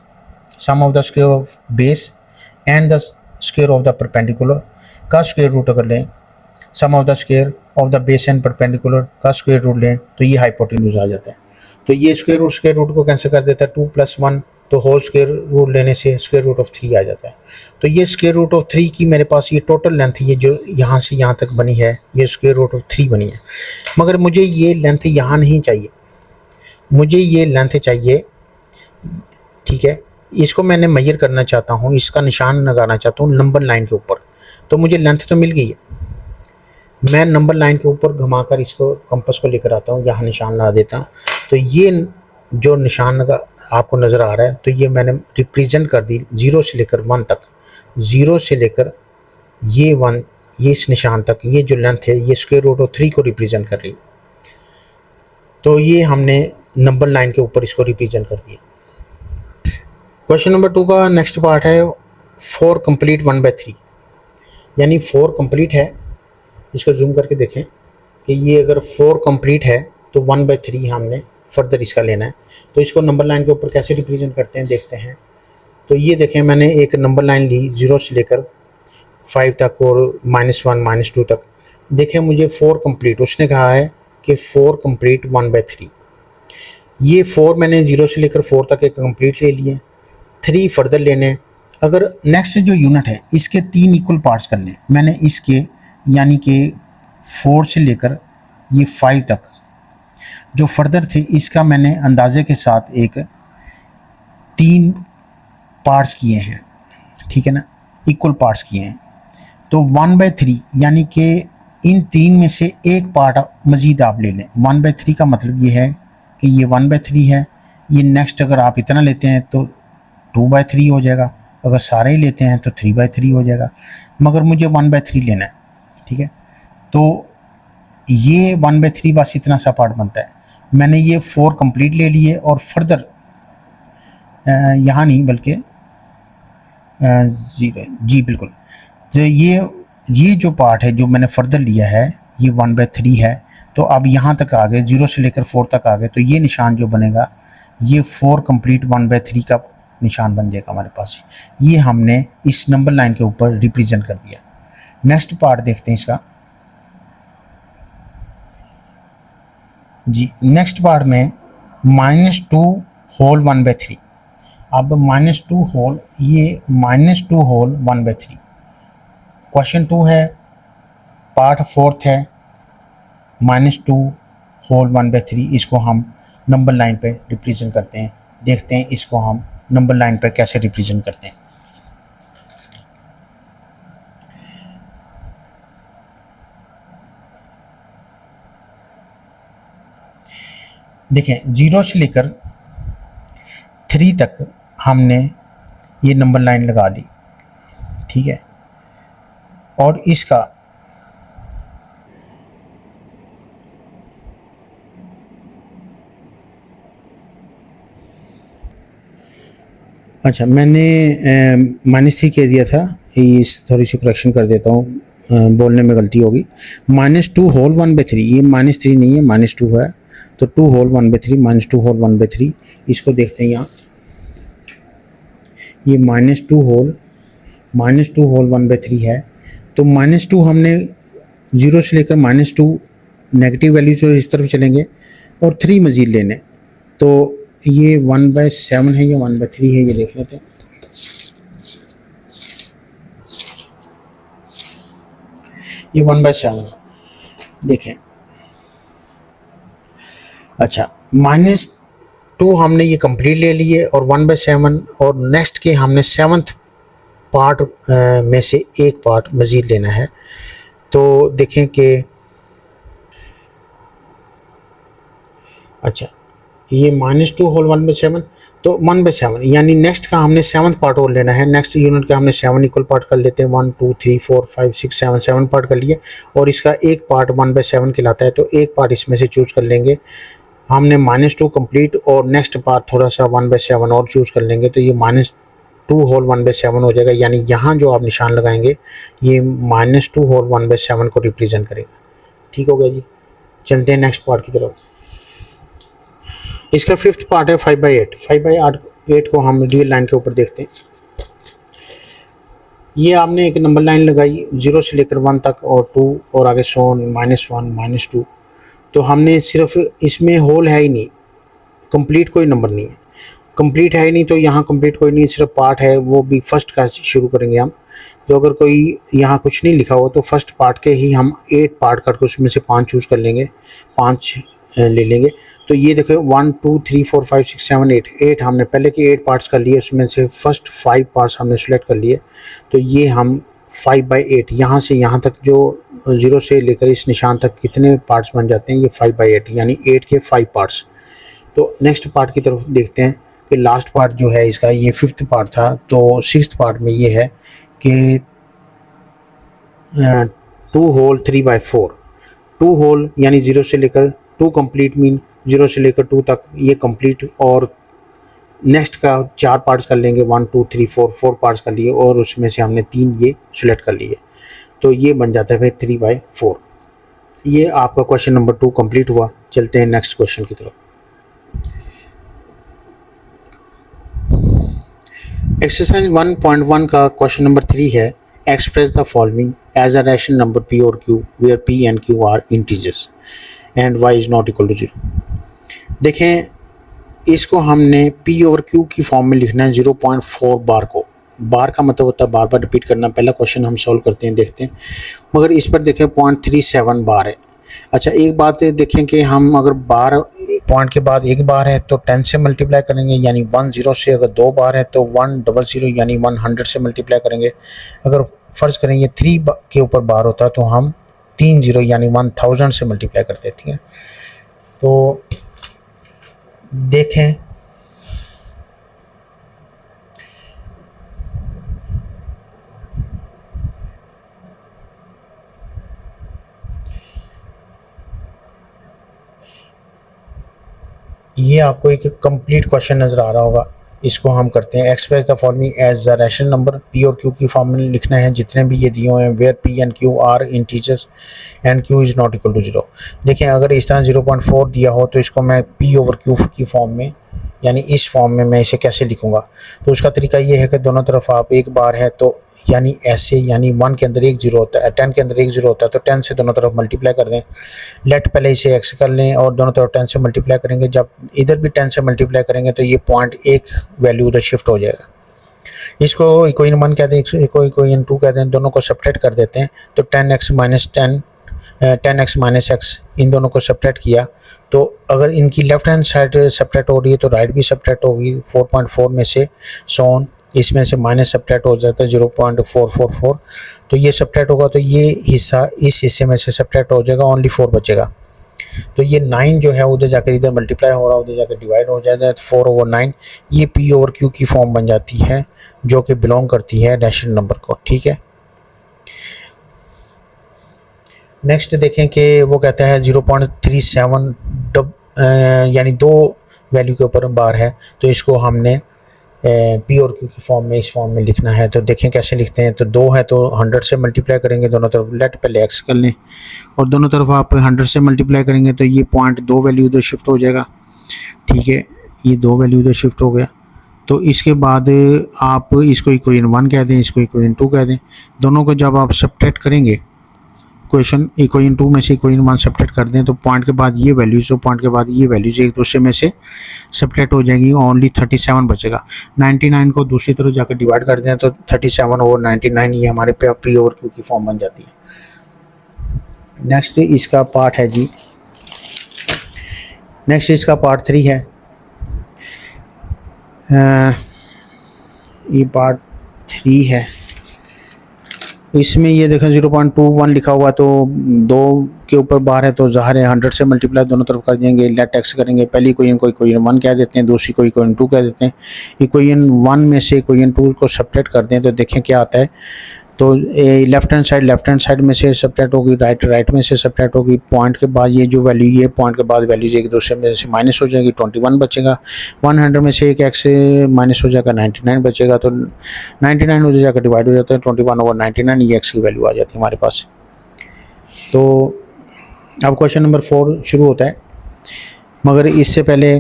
Speaker 1: sum of the square of base and the square of the perpendicular का स्क्वायर रूट अगर लें, sum of the square of the base and perpendicular का स्क्वायर रूट लें तो ये हाइपोटेन्यूज आ जाता है। तो ये स्क्वायर रूट को कैंसिल कर देता है, 2 + 1, तो होल स्क्वायर रूट लेने से स्क्वायर रूट ऑफ 3 आ जाता है। तो ये स्क्वायर रूट ऑफ 3 की मेरे पास ये टोटल लेंथ, ये जो यहाँ से यहाँ तक बनी है, ये स्क्वायर रूट ऑफ 3 बनी है। मगर मुझे ये लेंथ यहाँ नहीं चाहिए, मुझे ये लेंथ चाहिए, ठीक है। इसको मैंने मेजर करना चाहता हूँ, इसका निशान लगाना चाहता हूँ नंबर लाइन के ऊपर। तो मुझे लेंथ तो मिल गई है, मैं नंबर लाइन के ऊपर घुमाकर इसको कंपास को लेकर आता हूँ, यहाँ निशान लगा देता हूँ। तो ये जो निशान आपको नज़र आ रहा है, तो ये मैंने रिप्रेजेंट कर दी 0 से लेकर 1 तक, 0 से लेकर ये 1, ये इस निशान तक, ये जो लेंथ है ये स्क्वायर रूट ऑफ 3 को रिप्रेजेंट कर रही है। तो ये हमने नंबर लाइन के ऊपर इसको रिप्रेजेंट कर दिया। क्वेश्चन नंबर 2 का नेक्स्ट पार्ट है 4 कंप्लीट 1/3, यानी 4 कंप्लीट है। इसको जूम करके देखें कि ये अगर 4 कंप्लीट है तो 1/3 हमने फर्दर इसका लेना है। तो इसको नंबर लाइन के ऊपर कैसे रिप्रेजेंट करते हैं देखते हैं। तो ये देखें मैंने एक नंबर लाइन ली 0 से लेकर 5 तक और -1 -2 तक। देखें मुझे 4 कंप्लीट, उसने कहा है कि 4 कंप्लीट 1/3। ये 4 मैंने 0 से लेकर 4 तक एक कंप्लीट ले लिए, 3 फर्दर लेने। अगर नेक्स्ट जो यूनिट है इसके 3 इक्वल पार्ट्स कर लें, मैंने इसके यानी कि 4 से लेकर ये 5 तक, जो फर्दर थे इसका मैंने अंदाजे के साथ एक 3 पार्ट्स किए हैं, ठीक है ना, इक्वल पार्ट्स किए हैं। तो 1/3 यानी कि इन 3 में से एक पार्ट मज़ीद आप ले लें। 1/3 का मतलब ये है कि ये 1/3 है, ये नेक्स्ट अगर आप इतना लेते हैं तो 2/3 हो जाएगा, अगर सारे ही लेते हैं तो 3/3 हो जाएगा, मगर मुझे 1/3 लेना है, ठीक है। तो ये 1/3 बस इतना सा पार्ट बनता है। मैंने ये 4 कंप्लीट ले लिए और फर्दर यहाँ नहीं बल्कि जी बिल्कुल, तो ये जो पार्ट है जो मैंने फर्दर लिया है ये 1/3 है। तो अब यहाँ तक आ गए, 0 से लेकर 4 तक आ गए, तो ये निशान जो बनेगा ये 4 कंप्लीट 1/3 का निशान बन जाएगा हमारे पास। ये हमने इस नंबर लाइन के ऊपर रिप्रेजेंट कर दिया। नेक्स्ट पार्ट देखते हैं इसका जी। नेक्स्ट पार्ट में -2 होल 1/3। अब -2 होल, ये -2 होल 1/3 क्वेश्चन 2 है, पार्ट 4 है, -2 होल 1/3। इसको हम नंबर लाइन पे रिप्रेजेंट करते हैं। देखते हैं इसको हम नंबर लाइन पे कैसे रिप्रेजेंट करते हैं। देखें 0 से लेकर 3 तक हमने ये नंबर लाइन लगा दी, ठीक है। और इसका अच्छा मैंने -3 कह दिया था, इस थोड़ी सी करेक्शन कर देता हूँ, बोलने में गलती होगी। -2 होल 1/3, ये -3 नहीं है, -2 है, तो 2 होल 1/3, -2 होल 1/3। इसको देखते हैं यहाँ, ये -2 होल 1/3 है। तो -2 हमने 0 से लेकर -2 नेगेटिव वैल्यू जो इस तरफ चलेंगे और 3 मज़ीद लेने, तो ये 1/7 है या 1/3 है, ये देख लेते हैं। ये 1/7 देखें। अच्छा -2 हमने ये कंप्लीट ले लिए और 1/7, और नेक्स्ट के हमने 7th पार्ट में से एक पार्ट मज़ीद लेना है। तो देखें कि अच्छा ये -2 होल 1/7, तो 1/7 यानी नेक्स्ट का हमने 7th पार्ट और लेना है। नेक्स्ट यूनिट का हमने 7 इक्वल पार्ट कर लेते हैं, 1 2 3 4 5 6 7 पार्ट कर लिए, और इसका एक पार्ट 1/7 कहलाता है, तो एक पार्ट इसमें से चूज़ कर लेंगे। हमने -2 कंप्लीट और नेक्स्ट पार्ट थोड़ा सा 1/7 और चूज़ कर लेंगे, तो ये -2 होल 1/7 हो जाएगा। यानी यहाँ जो आप निशान लगाएंगे ये -2 होल 1/7 को रिप्रेजेंट करेगा। ठीक हो गया जी। चलते हैं नेक्स्ट पार्ट की तरफ। इसका 5th पार्ट है 5/8। 5/8 को हम रियल लाइन के ऊपर देखते हैं। ये आपने एक नंबर लाइन लगाई 0 से लेकर 1 तक और 2 और आगे सोन -1 -2। तो हमने सिर्फ इसमें होल है ही नहीं, कंप्लीट कोई नंबर नहीं है, कंप्लीट है ही नहीं, तो यहाँ कंप्लीट कोई नहीं, सिर्फ पार्ट है, वो भी फर्स्ट का शुरू करेंगे हम। तो अगर कोई यहाँ कुछ नहीं लिखा हो तो फर्स्ट पार्ट के ही हम 8 पार्ट करके उसमें से 5 चूज़ कर लेंगे, 5 ले लेंगे। तो ये देखो 1 2 3 4 5 6 7 8 हमने पहले के 8 पार्ट्स कर लिए, उसमें से फर्स्ट 5 पार्ट्स हमने सेलेक्ट कर लिए। तो ये हम 5/8 यहाँ से यहाँ तक जो 0 से लेकर इस निशान तक कितने पार्ट्स बन जाते हैं, ये 5/8 यानी 8 के 5 पार्ट्स। तो नेक्स्ट पार्ट की तरफ देखते हैं कि लास्ट पार्ट जो है इसका, ये 5th पार्ट था। तो 6th पार्ट में ये है कि 2 होल 3/4। 2 होल यानी 0 से लेकर 2 कंप्लीट मीन 0 से लेकर 2 तक ये कंप्लीट, और नेक्स्ट का 4 पार्ट्स कर लेंगे, 1 2 3 4 पार्ट्स कर लिए, और उसमें से हमने 3 ये सिलेक्ट कर लिए। तो ये बन जाता है फिर 3/4। ये आपका क्वेश्चन नंबर 2 कंप्लीट हुआ। चलते हैं नेक्स्ट क्वेश्चन की तरफ। एक्सरसाइज 1.1 का क्वेश्चन नंबर 3 है, express the following as a rational number P और Q where P and Q are integers and Y is not equal to 0। देखें इसको हमने पी और क्यू की फॉर्म में लिखना है 0.4 बार को। बार का मतलब होता है बार बार रिपीट करना। पहला क्वेश्चन हम सॉल्व करते हैं, देखते हैं, मगर इस पर देखें 0.37 बार है। अच्छा, एक बात देखें कि हम अगर बार पॉइंट के बाद एक बार है तो 10 से मल्टीप्लाई करेंगे यानी 10 से, अगर 2 बार है तो 100 यानी 100 से मल्टीप्लाई करेंगे। अगर फ़र्ज़ करें ये 3 के ऊपर बार होता तो हम 3 ज़ीरो यानी 1000 से मल्टीप्लाई करते हैं, ठीक है। तो देखें ये आपको एक कंप्लीट क्वेश्चन नज़र आ रहा होगा। इसको हम करते हैं, express the following as the rational number. P और क्यू की फॉर्म में लिखना है जितने भी ये दिए हुए हैं, where P and Q are integers and Q is not equal to 0। देखें अगर इस तरह 0.4 दिया हो तो इसको मैं पी ओवर क्यू की फॉर्म में यानी इस फॉर्म में मैं इसे कैसे लिखूंगा। तो उसका तरीका ये है कि दोनों तरफ आप एक बार है तो यानी ऐसे, यानी 1 के अंदर एक ज़ीरो होता है, 10 के अंदर एक ज़ीरो होता है, तो 10 से दोनों तरफ मल्टीप्लाई कर दें। लेट पहले इसे x कर लें और दोनों तरफ 10 से मल्टीप्लाई करेंगे। जब इधर भी 10 से मल्टीप्लाई करेंगे तो ये पॉइंट एक वैल्यू उधर शिफ्ट हो जाएगा। इसको इक्वेशन 1 कहते हैं, इसको इक्वेशन 2 कहते हैं। दोनों को सब्ट्रैक्ट कर देते हैं तो 10x minus 10x minus x, इन दोनों को सब्ट्रैक्ट किया तो अगर इनकी लेफ्ट हैंड साइड सब्ट्रैक्ट हो रही है तो राइट भी सब्ट्रैक्ट होगी। 4.4 में से सोन इसमें से माइनस सब्ट्रैक्ट हो जाता है 0.444, तो ये सब्ट्रैक्ट होगा तो ये हिस्सा इस हिस्से में से सब्ट्रैक्ट हो जाएगा, ओनली 4 बचेगा। तो ये 9 जो है उधर जाकर इधर मल्टीप्लाई हो रहा है, उधर जाकर डिवाइड हो जाता है, 4/9 ये पी ओवर क्यू की फॉर्म बन जाती है जो कि बिलोंग करती है रैशनल नंबर को, ठीक है। नेक्स्ट देखें कि वो कहता है 0.37 यानी 2 वैल्यू के ऊपर बार है तो इसको हमने पी और क्यू की फॉर्म में इस फॉर्म में लिखना है। तो देखें कैसे लिखते हैं। तो 2 है तो 100 से मल्टीप्लाई करेंगे दोनों तरफ, लेट पहले x कर लें और दोनों तरफ आप 100 से मल्टीप्लाई करेंगे तो ये पॉइंट 2 वैल्यू उधर शिफ्ट हो जाएगा, ठीक है। ये 2 वैल्यू उधर शिफ्ट हो गया। तो इसके बाद आप इसको इक्वेशन 1 कह दें, इसको इक्वेशन 2 कह दें। दोनों को जब आप सब्ट्रैक्ट करेंगे इक्वेशन 2 में से इक्वेशन 1 सब्ट्रैक्ट कर दें तो पॉइंट के बाद ये वैल्यूज़ और पॉइंट के बाद ये वैल्यूज़ एक दूसरे में से सब्ट्रैक्ट हो जाएगी, ओनली 37 बचेगा। 99 को दूसरी तरफ जाकर डिवाइड कर दें तो 37/99 ये हमारे पे पी ओवर क्यू की फॉर्म बन जाती है। नेक्स्ट इसका पार्ट है जी, नेक्स्ट इसका पार्ट 3 है। ये पार्ट 3 है। इसमें ये देखें 0.21 लिखा हुआ तो 2 के ऊपर बार है तो ज़ाहिर है 100 से मल्टीप्लाई दोनों तरफ कर देंगे, लेट x करेंगे। पहली इक्वेशन को इक्वेशन 1 कह देते हैं, दूसरी को इक्वेशन 2 कह देते हैं। इक्वेशन 1 में से इक्वेशन 2 को सब्ट्रैक्ट कर दें तो देखें क्या आता है। तो लेफ्ट हैंड साइड में से सब्ट्रैक्ट होगी, राइट में से सब्ट्रैक्ट होगी। पॉइंट के बाद ये जो वैल्यू, ये पॉइंट के बाद वैल्यूज एक दूसरे में से माइनस हो जाएगी, 21 बचेगा। 100 में से एक x माइनस हो जाएगा, 99 बचेगा। तो 99 उधर जाकर डिवाइड हो जाता है, 21/99 ये x की वैल्यू आ जाती है हमारे पास। तो अब क्वेश्चन नंबर 4 शुरू होता है, मगर इससे पहले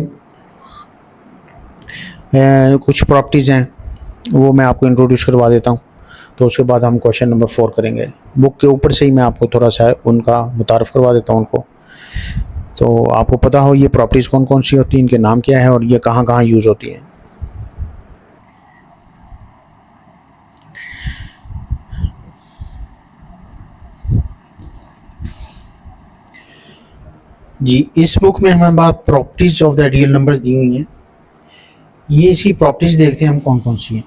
Speaker 1: कुछ प्रॉपर्टीज़ हैं वो मैं आपको इंट्रोड्यूस करवा देता हूँ, तो उसके बाद हम क्वेश्चन नंबर 4 करेंगे। बुक के ऊपर से ही मैं आपको थोड़ा सा उनका मुतारफ़ करवा देता हूँ उनको, तो आपको पता हो ये प्रॉपर्टीज़ कौन कौन सी होती हैं, इनके नाम क्या है और ये कहाँ कहाँ यूज़ होती हैं। जी, इस बुक में हमारे पास properties of the real numbers दी हुई हैं। ये इसकी प्रॉपर्टीज़ देखते हैं हम कौन कौन सी हैं।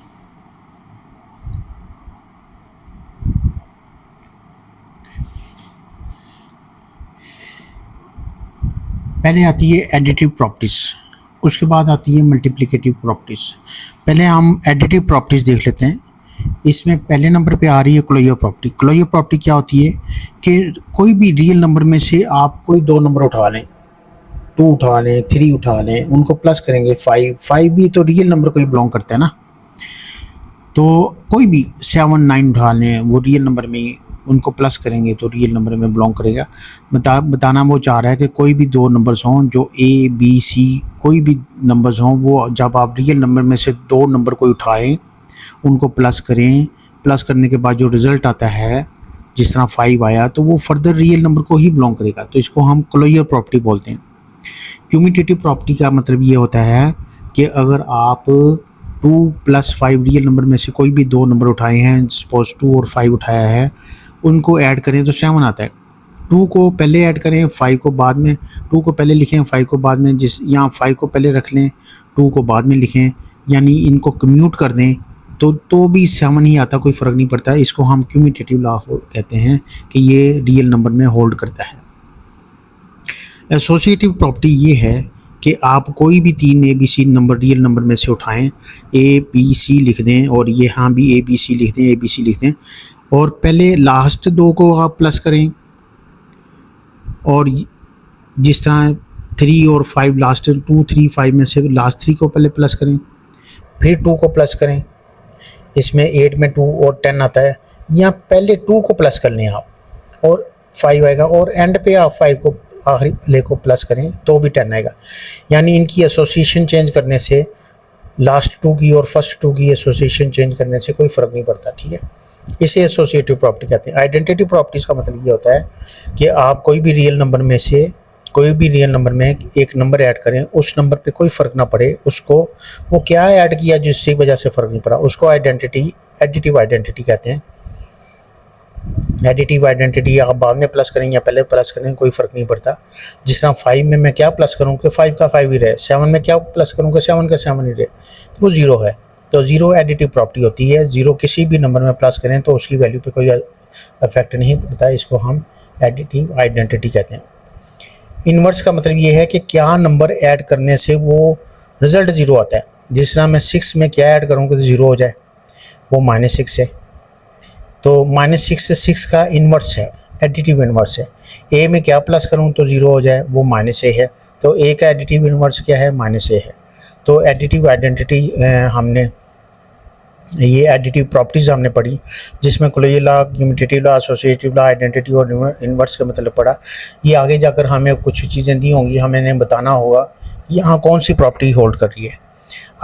Speaker 1: पहले आती है एडिटिव प्रॉपर्टीज़, उसके बाद आती है मल्टीप्लिकेटिव प्रॉपर्टीज़। पहले हम एडिटिव प्रॉपर्टीज़ देख लेते हैं। इसमें पहले नंबर पे आ रही है क्लोजर प्रॉपर्टी। क्लोजर प्रॉपर्टी क्या होती है कि कोई भी रियल नंबर में से आप कोई 2 नंबर उठा लें, 2 उठा लें, 3 उठा लें, उनको प्लस करेंगे 5 भी तो रियल नंबर को ही बिलोंग करता है ना। तो कोई भी 7 9 उठा लें, वो रियल नंबर में, उनको प्लस करेंगे तो रियल नंबर में बिलोंग करेगा। बताना वो चाह रहा है कि कोई भी 2 नंबर्स हों जो A B C कोई भी नंबर्स हों, वो जब आप रियल नंबर में से 2 नंबर को उठाएं उनको प्लस करें, प्लस करने के बाद जो रिज़ल्ट आता है जिस तरह 5 आया तो वो फर्दर रियल नंबर को ही बिलोंग करेगा। तो इसको हम क्लोजर प्रॉपर्टी बोलते हैं। क्यूमुलेटिव प्रॉपर्टी का मतलब ये होता है कि अगर आप 2 + 5 रियल नंबर में से कोई भी 2 नंबर उठाए हैं, सपोज 2 और 5 उठाया है, उनको ऐड करें तो 7 आता है। टू को पहले ऐड करें, 5 को बाद में, टू को पहले लिखें 5 को बाद में, जिस यहाँ 5 को पहले रख लें, टू को बाद में लिखें, यानी इनको कम्यूट कर दें तो भी 7 ही आता, कोई फ़र्क नहीं पड़ता। इसको हम क्यूम्यूटेटिव लॉ कहते हैं कि ये रियल नंबर में होल्ड करता है। एसोसिएटिव प्रॉपर्टी ये है कि आप कोई भी 3 ABC नंबर रियल नंबर में से उठाएं, ABC लिख दें और यहाँ भी ABC लिख दें, ABC लिख दें, और पहले लास्ट 2 को आप प्लस करें, और जिस तरह 3 और 5 लास्ट 2 3 5 में से लास्ट 3 को पहले प्लस करें, फिर 2 को प्लस करें। इसमें 8 में 2 और 10 आता है, यहाँ पहले 2 को प्लस कर लें आप और 5 आएगा, और एंड पे आप 5 को आखिरी ले को प्लस करें तो भी 10 आएगा। यानी इनकी एसोसिएशन चेंज करने से, लास्ट 2 की और फर्स्ट 2 की एसोसिएशन चेंज करने से कोई फ़र्क नहीं पड़ता, ठीक है। इसे एसोसिएटिव प्रॉपर्टी कहते हैं। आइडेंटिटी प्रॉपर्टीज़ का मतलब ये होता है कि आप कोई भी रियल नंबर में से कोई भी रियल नंबर में एक नंबर ऐड करें, उस नंबर पे कोई फ़र्क ना पड़े, उसको वो क्या ऐड किया जिससे वजह से फ़र्क नहीं पड़ा, उसको एडिटिव आइडेंटिटी कहते हैं। एडिटिव आइडेंटिटी आप बाद में प्लस करें या पहले प्लस करें, कोई फ़र्क नहीं पड़ता। जिस तरह 5 में मैं क्या प्लस करूँ कि 5 का 5 ही रहे, 7 में क्या प्लस करूँ कि 7 का 7 ही रहे, तो वो 0 है। तो 0 एडिटिव प्रॉपर्टी होती है। 0 किसी भी नंबर में प्लस करें तो उसकी वैल्यू पे कोई इफेक्ट नहीं पड़ता, इसको हम एडिटिव आइडेंटिटी कहते हैं। इन्वर्स का मतलब ये है कि क्या नंबर ऐड करने से वो रिज़ल्ट 0 आता है। जिस तरह मैं 6 में क्या ऐड करूँ कि 0 हो जाए, वो -6 है, तो -6 से 6 का इन्वर्स है, एडिटिव इन्वर्स है। ए में क्या प्लस करूँ तो 0 हो जाए, वो -a है, तो ए का एडिटिव इन्वर्स क्या है, -a है। तो एडिटिव आइडेंटिटी हमने ये एडिटिव प्रॉपर्टीज़ हमने पढ़ी, जिसमें closure law, commutative law, associative law, identity और इन्वर्स का मतलब पढ़ा। ये आगे जाकर हमें कुछ चीज़ें दी होंगी, हमें बताना होगा यहाँ कौन सी प्रॉपर्टी होल्ड कर रही है।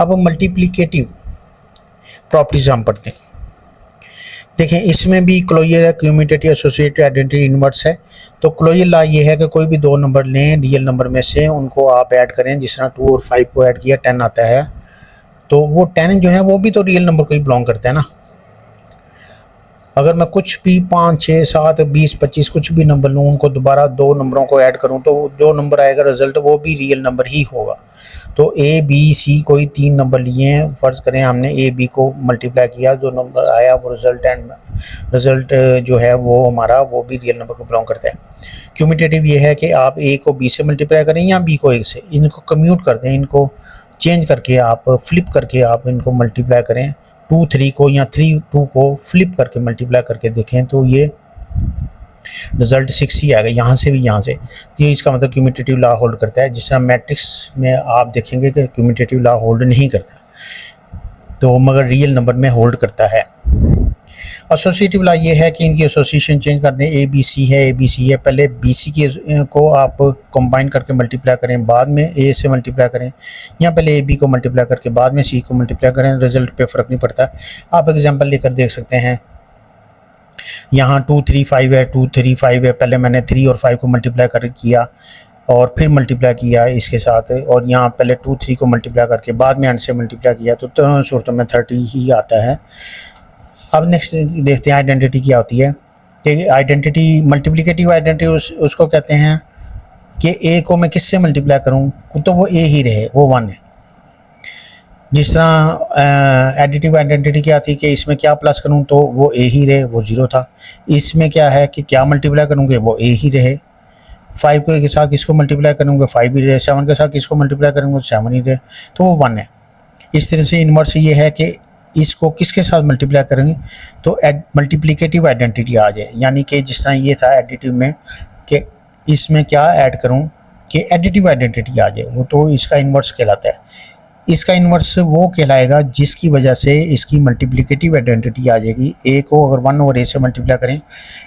Speaker 1: अब मल्टीप्लिकेटिव प्रॉपर्टीज़ हम पढ़ते हैं। देखें, इसमें भी क्लोजर है, कम्यूटेटिव, एसोसिएटिव, आइडेंटिटी, इन्वर्स है। तो क्लोजर लॉ ये है कि कोई भी 2 नंबर लें रियल नंबर में से, उनको आप ऐड करें। जिस तरह 2 और 5 को ऐड किया 10 आता है, तो वो 10 जो है वो भी तो रियल नंबर को ही बिलोंग करता है ना। अगर मैं कुछ भी 5 6 7 20 25 कुछ भी नंबर लूँ, उनको दोबारा 2 नंबरों को ऐड करूँ तो जो नंबर आएगा रिज़ल्ट वो भी रियल नंबर ही होगा। तो A B C कोई 3 नंबर लिए हैं, फ़र्ज़ करें हमने A B को मल्टीप्लाई किया, जो नंबर आया वो रिज़ल्ट जो है वो हमारा वो भी रियल नंबर को बिलोंग करता है। क्यूम्यूटेटिव ये है कि आप A को B से मल्टीप्लाई करें या B को A से, इनको कम्यूट कर दें, इनको चेंज करके आप फ्लिप करके आप इनको मल्टीप्लाई करें। 2 3 को या 3 2 को फ्लिप करके मल्टीप्लाई करके देखें तो ये रिज़ल्ट 6 ही आएगा, यहाँ से भी यहाँ से। तो इसका मतलब क्यूम्यूटेटिव लॉ होल्ड करता है। जिस तरह मैट्रिक्स में आप देखेंगे कि क्यूम्यूटेटिव लॉ होल्ड नहीं करता, तो मगर रियल नंबर में होल्ड करता है। एसोसिएटिव लॉ ये है कि इनकी एसोसिएशन चेंज कर दें। ABC है, ABC है, पहले BC को आप कंबाइन करके मल्टीप्लाई करें, बाद में A से मल्टीप्लाई करें, या पहले AB को मल्टीप्लाई करके बाद में C को मल्टीप्लाई करें, रिज़ल्ट पे फ़र्क नहीं पड़ता। आप एग्जांपल लेकर देख सकते हैं। यहाँ 2 3 5 है, 2 3 5 है, पहले मैंने 3 और 5 को मल्टीप्लाई कर किया और फिर मल्टीप्लाई किया इसके साथ, और यहाँ पहले 2 3 को मल्टीप्लाई करके बाद में एंड से मल्टीप्लाई किया, तो दोनों सूरतों में 30 ही आता है। अब नेक्स्ट देखते हैं आइडेंटिटी क्या होती है। कि आइडेंटिटी, मल्टीप्लिकेटिव आइडेंटिटी उसको कहते हैं कि A को मैं किससे मल्टीप्लाई करूं तो वो A ही रहे, वो 1 है। जिस तरह एडिटिव आइडेंटिटी क्या थी कि इसमें क्या प्लस करूं तो वो A ही रहे, वो 0 था। इसमें क्या है कि क्या मल्टीप्लाई करूँगे वो A ही रहे। 5 के साथ किसको मल्टीप्लाई करूँगे 5 ही रहे, 7 के साथ किसको मल्टीप्लाई करूँगे 7 ही रहे, तो वो 1 है। इस तरह से इन्वर्स ये है कि इसको किसके साथ मल्टीप्लाई करेंगे तो मल्टीप्लिकेटिव आइडेंटिटी आ जाए। यानी कि जिस तरह ये था एडिटिव में कि इसमें क्या ऐड करूं कि एडिटिव आइडेंटिटी आ जाए, वो तो इसका इन्वर्स कहलाता है। इसका इन्वर्स वो कहलाएगा जिसकी वजह से इसकी मल्टीप्लिकेटिव आइडेंटिटी आ जाएगी। A को अगर 1 और A से मल्टीप्लाई करें,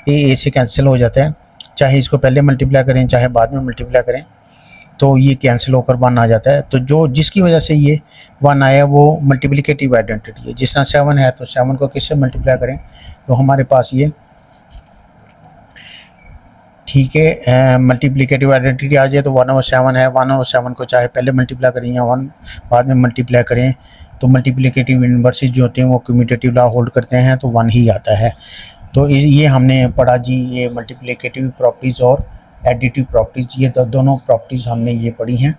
Speaker 1: A से कैंसिल हो जाता है, चाहे इसको पहले मल्टीप्लाई करें चाहे बाद में मल्टीप्लाई करें, तो ये कैंसिल होकर 1 आ जाता है। तो जो जिसकी वजह से ये 1 आया वो मल्टीप्लिकेटिव आइडेंटिटी है। जिस तरह 7 है तो 7 को किससे मल्टीप्लाई करें तो हमारे पास ये ठीक है मल्टीप्लिकेटिव आइडेंटिटी आ जाए तो 1/7 है। 1/7 को चाहे पहले मल्टीप्लाई करें या 1 बाद में मल्टीप्लाई करें, तो मल्टीप्लिकेटिव इन्वर्सेस जो होते हैं वो कम्यूटेटिव लॉ होल्ड करते हैं, तो 1 ही आता है। तो ये हमने पढ़ा जी, ये मल्टीप्लिकेटिव प्रॉपर्टीज़ और एडिटिव प्रॉपर्टीज़, ये दोनों प्रॉपर्टीज़ हमने ये पढ़ी हैं,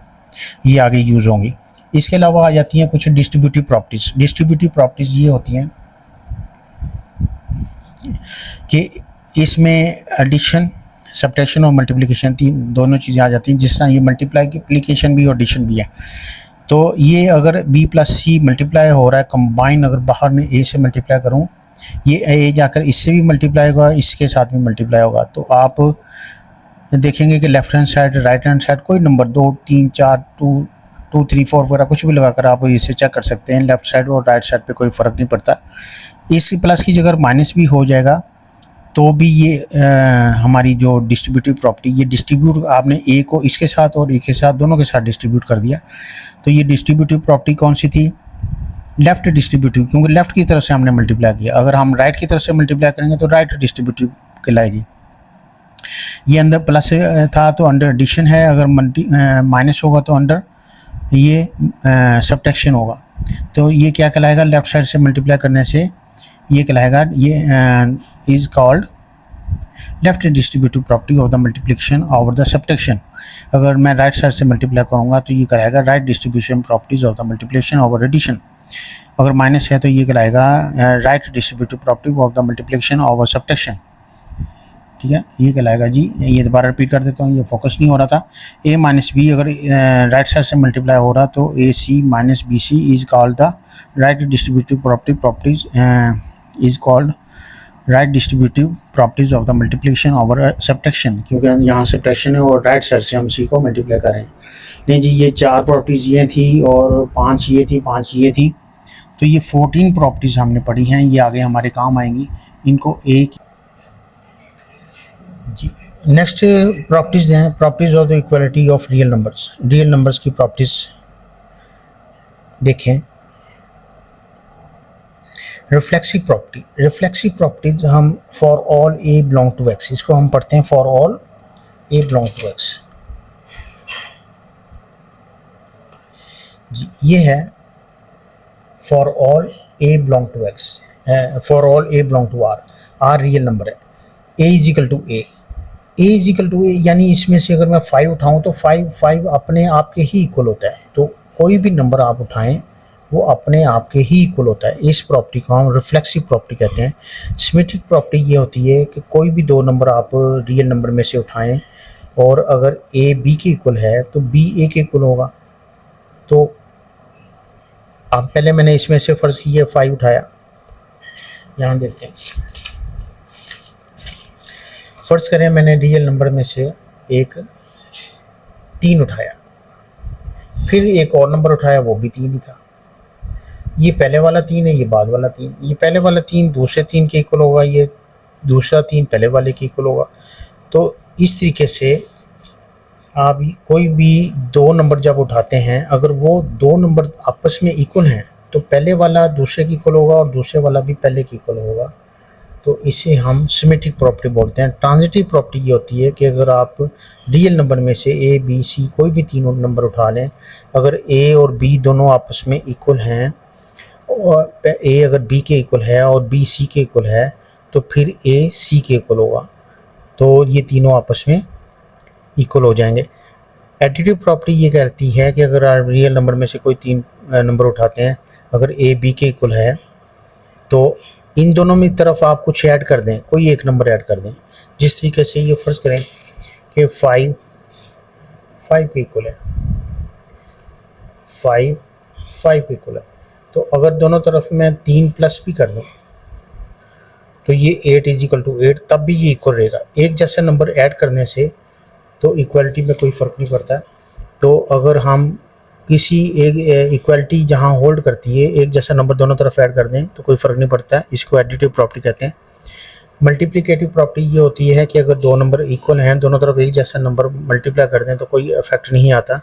Speaker 1: ये आगे यूज़ होंगी। इसके अलावा आ जाती हैं कुछ डिस्ट्रीब्यूटिव प्रॉपर्टीज़। डिस्ट्रीब्यूटिव प्रॉपर्टीज़ ये होती हैं कि इसमें एडिशन, सब्ट्रैक्शन और मल्टीप्लिकेशन, तीन दोनों चीज़ें आ जाती हैं। जिस तरह ये मल्टीप्लिकेशन भी और एडिशन भी है, तो ये अगर b प्लस सी मल्टीप्लाई हो रहा है कंबाइन, अगर बाहर में a से मल्टीप्लाई करूँ, ये a जाकर इससे भी मल्टीप्लाई होगा, इसके साथ भी मल्टीप्लाई होगा, तो आप देखेंगे कि left hand side, right hand side कोई नंबर 2, 3, 4, 2, 3, 4 वगैरह कुछ भी लगाकर आप इसे चेक कर सकते हैं। लेफ्ट साइड और राइट साइड पे कोई फ़र्क नहीं पड़ता। इस प्लस की जगह माइनस भी हो जाएगा तो भी ये हमारी जो डिस्ट्रीब्यूटिव प्रॉपर्टी, ये डिस्ट्रीब्यूट आपने ए को इसके साथ और ए के साथ दोनों के साथ डिस्ट्रीब्यूट कर दिया, तो ये डिस्ट्रीब्यूटिव प्रॉपर्टी कौन सी थी? लेफ़्ट डिस्ट्रीब्यूटिव, क्योंकि लेफ़्ट की तरफ से हमने मल्टीप्लाई किया। अगर हम राइट की तरफ से मल्टीप्लाई करेंगे तो राइट डिस्ट्रीब्यूटिव कहलाएगी। ये अंदर प्लस था तो अंडर एडिशन है, अगर माइनस होगा तो अंडर ये सब्ट्रैक्शन होगा। तो ये क्या कहलाएगा? लेफ़्ट साइड से मल्टीप्लाई करने से ये कहलाएगा, ये is called left distributive property of the multiplication over the subtraction. अगर मैं राइट साइड से मल्टीप्लाई करूँगा तो ये कहलाएगा right distribution properties of the multiplication over addition. अगर माइनस है तो ये कहलाएगा right distributive property of the multiplication over subtraction. ठीक है, ये कहलाएगा जी। ये दोबारा रिपीट कर देता हूँ, ये फोकस नहीं हो रहा था। a माइनस बी अगर राइट साइड से मल्टीप्लाई हो रहा तो A C minus B C is called the right distributive properties is called right distributive properties of the multiplication over subtraction, क्योंकि यहाँ सब्ट्रैक्शन है और राइट साइड से हम सी को मल्टीप्लाई कर रहे हैं। नहीं जी, ये 4 प्रॉपर्टीज़ ये थी और 5 ये थी, 5 ये थी, तो ये 14 प्रॉपर्टीज़ हमने पढ़ी हैं। ये आगे हमारे काम आएंगी, इनको एक जी। नेक्स्ट प्रॉपर्टीज़ हैं properties of the equality of real numbers. Real numbers की प्रॉपर्टीज़ देखें। रिफ्लेक्सिव प्रॉपर्टी, रिफ्लेक्सिव प्रॉपर्टीज हम for all A belong to X, इसको हम पढ़ते हैं for all A belong to X जी। ये है for all A belong to X, for all A belong to R, R real number है, A is equal to A, A is equal to ए, यानी इसमें से अगर मैं 5 उठाऊं तो 5 अपने आप के ही इक्वल होता है। तो कोई भी नंबर आप उठाएं वो अपने आप के ही इक्वल होता है। इस प्रॉपर्टी को हम रिफ्लेक्सिव प्रॉपर्टी कहते हैं। सिमेट्रिक प्रॉपर्टी ये होती है कि कोई भी 2 नंबर आप रियल नंबर में से उठाएं और अगर ए बी के इक्वल है तो बी ए के इक्वल होगा। तो अब पहले मैंने इसमें से फर्ज किया 5 उठाया, यहाँ देखते हैं, फर्ज करें मैंने रियल नंबर में से एक 3 उठाया, फिर एक और नंबर उठाया वो भी 3 ही था। ये पहले वाला 3 है, ये बाद वाला 3, ये पहले वाला 3 दूसरे 3 के इक्वल होगा, ये दूसरा 3 पहले वाले के इक्वल होगा। तो इस तरीके से आप कोई भी 2 नंबर जब उठाते हैं, अगर वो 2 नंबर आपस में इक्वल हैं तो पहले वाला दूसरे की इक्वल होगा और दूसरे वाला भी पहले की इक्वल होगा। तो इसे हम सिमेट्रिक प्रॉपर्टी बोलते हैं। ट्रांजिटिव प्रॉपर्टी ये होती है कि अगर आप रियल नंबर में से ए बी सी कोई भी 3 नंबर उठा लें, अगर ए और बी दोनों आपस में इक्वल हैं और ए अगर बी के इक्वल है और बी सी के इक्वल है तो फिर ए सी के इक्वल होगा, तो ये तीनों आपस में इक्वल हो जाएंगे। एडिटिव प्रॉपर्टी ये कहती है कि अगर आप रियल नंबर में से कोई 3 नंबर उठाते हैं, अगर ए बी के इक्वल है तो इन दोनों में तरफ आप कुछ ऐड कर दें, कोई एक नंबर ऐड कर दें। जिस तरीके से ये फ़र्ज़ करें कि 5 के इक्वल है, 5 के इक्वल है, तो अगर दोनों तरफ मैं 3 प्लस भी कर दूं तो ये 8 इज इक्वल टू 8, तब भी ये इक्वल रहेगा। एक जैसा नंबर ऐड करने से तो इक्वलिटी में कोई फ़र्क नहीं पड़ता। तो अगर हम किसी एक इक्वलिटी जहां होल्ड करती है, एक जैसा नंबर दोनों तरफ ऐड कर दें तो कोई फ़र्क नहीं पड़ता है, इसको एडिटिव प्रॉपर्टी कहते हैं। मल्टीप्लिकेटिव प्रॉपर्टी ये होती है कि अगर 2 नंबर इक्वल हैं, दोनों तरफ एक जैसा नंबर मल्टीप्लाई कर दें तो कोई इफेक्ट नहीं आता।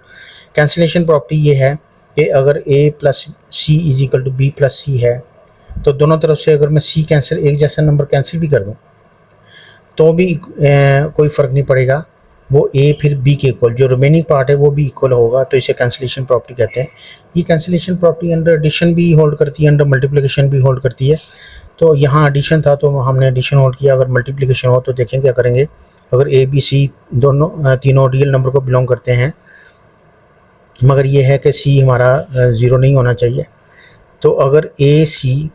Speaker 1: कैंसिलेशन प्रॉपर्टी ये है कि अगर a plus C is equal to B plus C है तो दोनों तरफ से अगर मैं c कैंसिल, एक जैसा नंबर कैंसिल भी कर दूं तो भी कोई फ़र्क नहीं पड़ेगा, वो a फिर b के इक्वल, जो रिमेनिंग पार्ट है वो भी इक्वल होगा, तो इसे कैंसिलेशन प्रॉपर्टी कहते हैं। ये कैंसिलेशन प्रॉपर्टी अंडर एडिशन भी होल्ड करती है, अंडर मल्टीप्लिकेशन भी होल्ड करती है। तो यहाँ एडिशन था तो हमने एडिशन होल्ड किया। अगर मल्टीप्लिकेशन हो तो देखें क्या करेंगे। अगर ए बी सी दोनों तीनों रियल नंबर को बिलोंग करते हैं, मगर ये है कि सी हमारा 0 नहीं होना चाहिए। तो अगर ए सी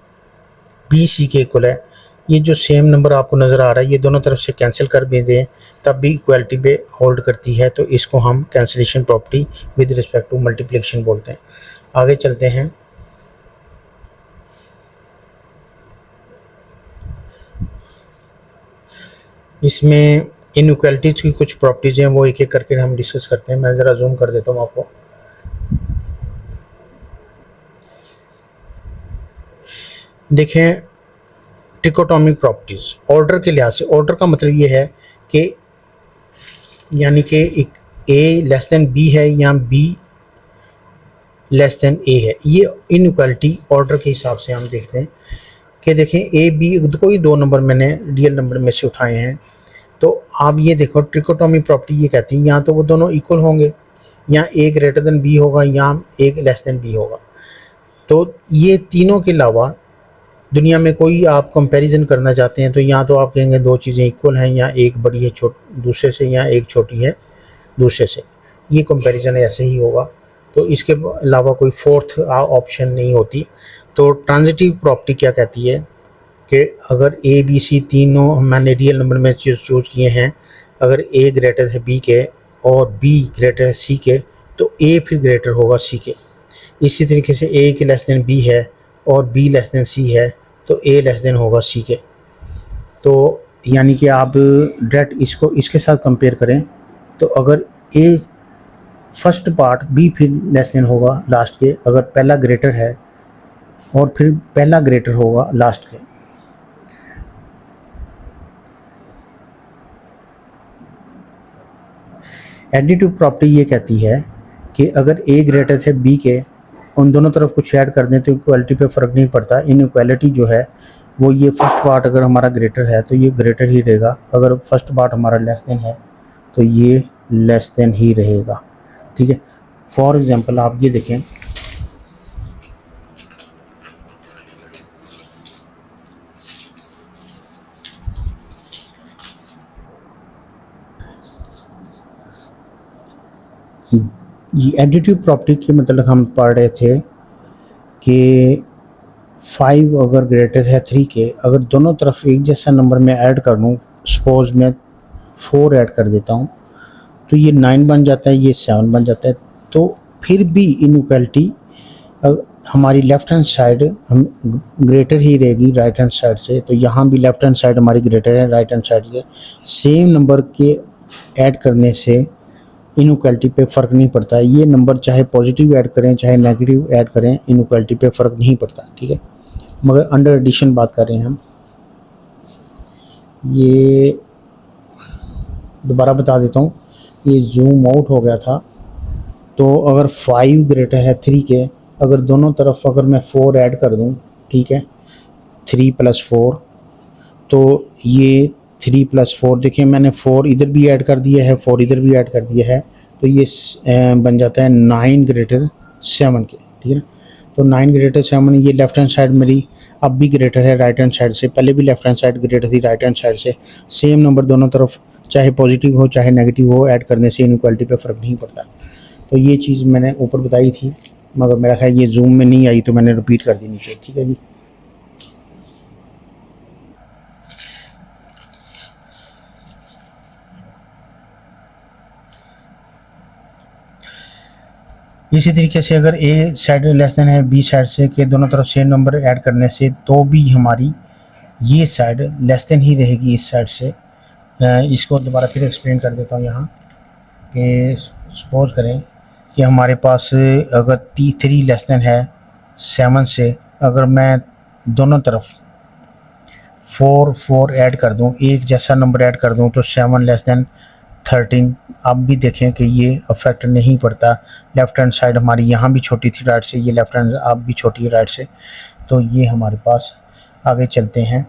Speaker 1: बी सी के इक्वल है, ये जो सेम नंबर आपको नज़र आ रहा है ये दोनों तरफ से कैंसिल कर भी दें तब भी इक्वलिटी पे होल्ड करती है, तो इसको हम cancellation property with respect to multiplication बोलते हैं। आगे चलते हैं। इसमें इनइक्वालिटीज की कुछ प्रॉपर्टीज़ हैं, वो एक एक करके हम डिस्कस करते हैं। मैं ज़रा जूम कर देता हूँ आपको। देखें ट्रिकोटोमिक प्रॉपर्टीज़ ऑर्डर के लिहाज से। ऑर्डर का मतलब ये है कि यानी कि एक ए लेस देन बी है या बी लेस देन ए है, ये इनइक्वालिटी ऑर्डर के हिसाब से हम देखते हैं कि देखें ए बी कोई दो नंबर मैंने रियल नंबर में से उठाए हैं, तो आप ये देखो ट्रिकोटोमिक प्रॉपर्टी ये कहती है या तो वो दोनों इक्वल होंगे, या ए ग्रेटर देन बी होगा, या एक लेस देन बी होगा। तो ये तीनों के अलावा दुनिया में कोई आप कंपैरिजन करना चाहते हैं तो या तो आप कहेंगे दो चीज़ें इक्वल हैं, या एक बड़ी है दूसरे से, या एक छोटी है दूसरे से। ये कंपैरिजन ऐसे ही होगा, तो इसके अलावा कोई फोर्थ ऑप्शन नहीं होती। तो ट्रांजिटिव प्रॉपर्टी क्या कहती है कि अगर ए बी सी तीनों मैंने रियल नंबर में चूज किए हैं, अगर ए ग्रेटर है बी के और बी ग्रेटर है सी के, तो ए फिर ग्रेटर होगा सी के। इसी तरीके से ए के लेस देन बी है और बी लेस देन सी है, तो ए लेस देन होगा सी के। तो यानी कि आप डायरेक्ट इसको इसके साथ कंपेयर करें, तो अगर ए फर्स्ट पार्ट बी फिर लेस देन होगा लास्ट के, अगर पहला ग्रेटर है और फिर पहला ग्रेटर होगा लास्ट के। एडिटिव प्रॉपर्टी ये कहती है कि अगर ए ग्रेटर है बी के, उन दोनों तरफ कुछ ऐड कर दें तो इक्वालिटी पे फ़र्क नहीं पड़ता। इनइक्वालिटी जो है वो ये फर्स्ट पार्ट अगर हमारा ग्रेटर है तो ये ग्रेटर ही रहेगा, अगर फर्स्ट पार्ट हमारा लेस देन है तो ये लेस देन ही रहेगा। ठीक है, फॉर एग्जांपल आप ये देखें, ये एडिटिव प्रॉपर्टी की मतलब हम पढ़ रहे थे कि 5 अगर ग्रेटर है 3 के, अगर दोनों तरफ एक जैसा नंबर में ऐड कर लूँ, सपोज मैं 4 ऐड कर देता हूँ तो ये 9 बन जाता है, ये 7 बन जाता है। तो फिर भी इनइक्वालिटी हमारी लेफ़्ट हैंड साइड हम ग्रेटर ही रहेगी राइट हैंड साइड से, तो यहाँ भी लेफ़्ट हैंड साइड हमारी ग्रेटर है राइट हैंड साइड से। सेम नंबर के ऐड करने से इनइक्वालिटी पे फ़र्क नहीं पड़ता। ये नंबर चाहे पॉजिटिव ऐड करें चाहे नेगेटिव ऐड करें, इनइक्वालिटी पे फ़र्क नहीं पड़ता। ठीक है, मगर अंडर एडिशन बात कर रहे हैं हम। ये दोबारा बता देता हूँ, ये जूम आउट हो गया था। तो अगर 5 ग्रेटर है 3 के, अगर दोनों तरफ अगर मैं 4 ऐड कर दूँ, ठीक है, 3 + 4, तो ये 3 + 4 देखिए मैंने 4 इधर भी ऐड कर दिया है, 4 इधर भी ऐड कर दिया है, तो ये बन जाता है 9 ग्रेटर 7 के। ठीक है, तो 9 ग्रेटर 7, ये लेफ्ट हैंड साइड मेरी अब भी ग्रेटर है राइट हैंड साइड से, पहले भी लेफ्ट हैंड साइड ग्रेटर थी राइट हैंड साइड से। सेम नंबर दोनों तरफ चाहे पॉजिटिव हो चाहे नेगेटिव हो, ऐड करने से इनइक्वालिटी पे फ़र्क नहीं पड़ता। तो ये चीज़ मैंने ऊपर बताई थी, मगर मेरा ख्याल ये जूम में नहीं आई तो मैंने रिपीट कर दी नीचे। ठीक है जी, इसी तरीके से अगर ए साइड लेस देन है बी साइड से के दोनों तरफ सेम नंबर ऐड करने से, तो भी हमारी ये साइड लेस देन ही रहेगी इस साइड से। इसको दोबारा फिर एक्सप्लेन कर देता हूँ यहाँ कि सपोज करें कि हमारे पास अगर 3 लेस देन है 7 से, अगर मैं दोनों तरफ 4 ऐड कर दूँ, एक जैसा नंबर ऐड कर दूँ, तो 7 लेस देन 13। आप भी देखें कि ये अफेक्ट नहीं पड़ता। लेफ़्ट हैंड साइड हमारी यहाँ भी छोटी थी राइट से, ये लेफ़्ट हैंड आप भी छोटी है राइट से। तो ये हमारे पास आगे चलते हैं,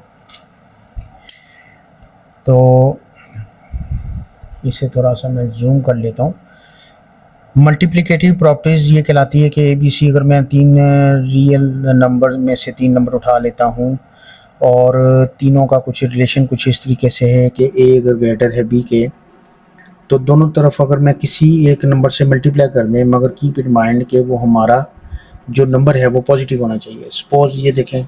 Speaker 1: तो इसे थोड़ा सा मैं जूम कर लेता हूँ। मल्टीप्लिकेटिव प्रॉपर्टीज़ ये कहलाती है कि ए बी सी, अगर मैं 3 रियल नंबर में से 3 नंबर उठा लेता हूँ और तीनों का कुछ रिलेशन कुछ इस तरीके से है कि ए अगर ग्रेटर है बी के, तो दोनों तरफ अगर मैं किसी एक नंबर से मल्टीप्लाई कर दें, मगर कीप इन माइंड कि वो हमारा जो नंबर है वो पॉजिटिव होना चाहिए। सपोज ये देखें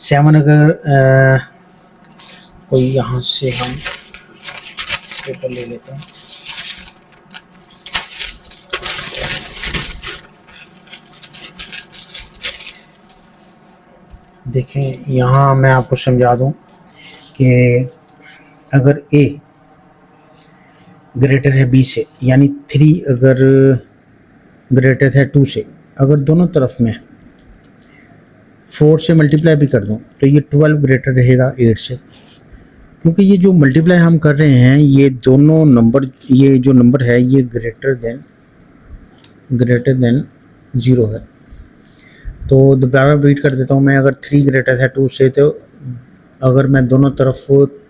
Speaker 1: 7 अगर कोई यहाँ से हम पेपर ले लेते हैं, देखें यहाँ मैं आपको समझा दूँ कि अगर ए ग्रेटर है बी से, यानी 3 अगर ग्रेटर है 2 से, अगर दोनों तरफ में 4 से मल्टीप्लाई भी कर दूं तो ये 12 ग्रेटर रहेगा 8 से, क्योंकि ये जो मल्टीप्लाई हम कर रहे हैं ये दोनों नंबर, ये जो नंबर है ये ग्रेटर देन 0 है। तो दोबारा रीड कर देता हूँ मैं, अगर 3 ग्रेटर है 2 से, तो अगर मैं दोनों तरफ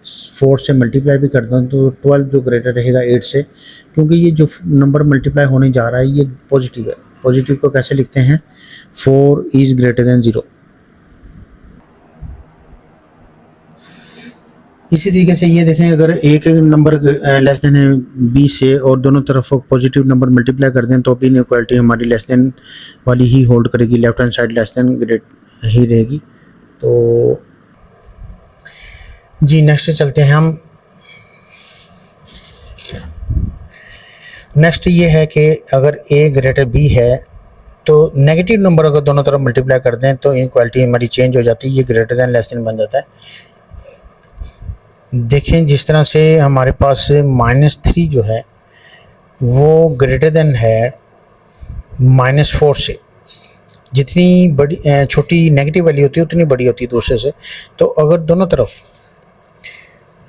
Speaker 1: 4 से मल्टीप्लाई भी करता हूँ तो 12 जो ग्रेटर रहेगा 8 से, क्योंकि ये जो नंबर मल्टीप्लाई होने जा रहा है ये पॉजिटिव है। पॉजिटिव को कैसे लिखते हैं, 4 इज़ ग्रेटर देन 0। इसी तरीके से ये देखें, अगर एक नंबर लेस देन है बी से और दोनों तरफ पॉजिटिव नंबर मल्टीप्लाई कर दें तो भी इनइक्वालिटी हमारी लेस देन वाली ही होल्ड करेगी, left hand side less than great he रहेगी। तो जी नेक्स्ट चलते हैं हम। नेक्स्ट ये है कि अगर ए ग्रेटर बी है तो नेगेटिव नंबर अगर दोनों तरफ मल्टीप्लाई कर दें तो इनइक्वालिटी हमारी चेंज हो जाती है, ये ग्रेटर देन लेस देन बन जाता है। देखें जिस तरह से हमारे पास -3 जो है वो ग्रेटर देन है -4 से, जितनी बड़ी छोटी नेगेटिव वैल्यू होती है उतनी बड़ी होती है दूसरे से। तो अगर दोनों तरफ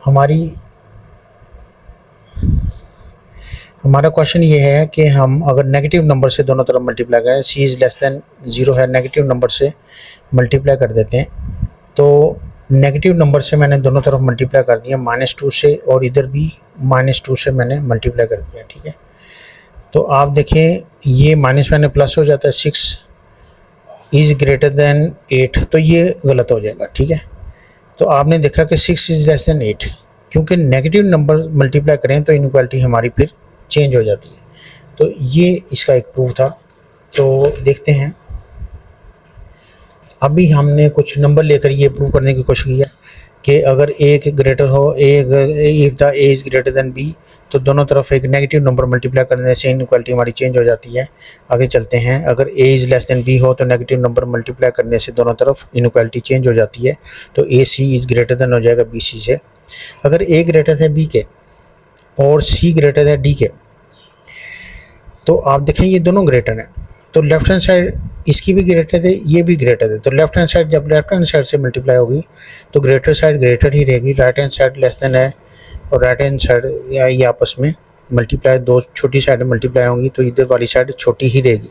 Speaker 1: हमारा क्वेश्चन ये है कि हम अगर नेगेटिव नंबर से दोनों तरफ मल्टीप्लाई करें, सी इज़ लेस देन 0 है, नेगेटिव नंबर से मल्टीप्लाई कर देते हैं, तो नेगेटिव नंबर से मैंने दोनों तरफ मल्टीप्लाई कर दिया -2 से, और इधर भी -2 से मैंने मल्टीप्लाई कर दिया, ठीक है। तो आप देखें ये माइनस मैंने प्लस हो जाता है, 6 इज़ ग्रेटर देन 8, तो ये गलत हो जाएगा, ठीक है। तो आपने देखा कि 6 इज़ लेस देन 8, क्योंकि नेगेटिव नंबर मल्टीप्लाई करें तो इनइक्वालिटी हमारी फिर चेंज हो जाती है। तो ये इसका एक प्रूफ था। तो देखते हैं, अभी हमने कुछ नंबर लेकर ये प्रूव करने की कोशिश की है कि अगर एक ग्रेटर हो, if the A is greater than B, तो दोनों तरफ एक नेगेटिव नंबर मल्टीप्लाई करने से इनइक्वालिटी हमारी चेंज हो जाती है। आगे चलते हैं, अगर A is less than B हो तो नेगेटिव नंबर मल्टीप्लाई करने से दोनों तरफ इनइक्वालिटी चेंज हो जाती है, तो A C is greater then हो जाएगा बी सी से। अगर ए ग्रेटर है बी के और सी ग्रेटर है डी के, तो आप देखें ये दोनों ग्रेटर हैं, तो लेफ्ट हैंड साइड इसकी भी ग्रेटर है, ये भी ग्रेटर है, तो लेफ्ट हैंड साइड जब लेफ्ट हैंड साइड से मल्टीप्लाई होगी तो ग्रेटर साइड ग्रेटर ही रहेगी, right hand side less than है, और राइट हैंड साइड या ये आपस में मल्टीप्लाई, दो छोटी साइड में मल्टीप्लाई होंगी तो इधर वाली साइड छोटी ही रहेगी।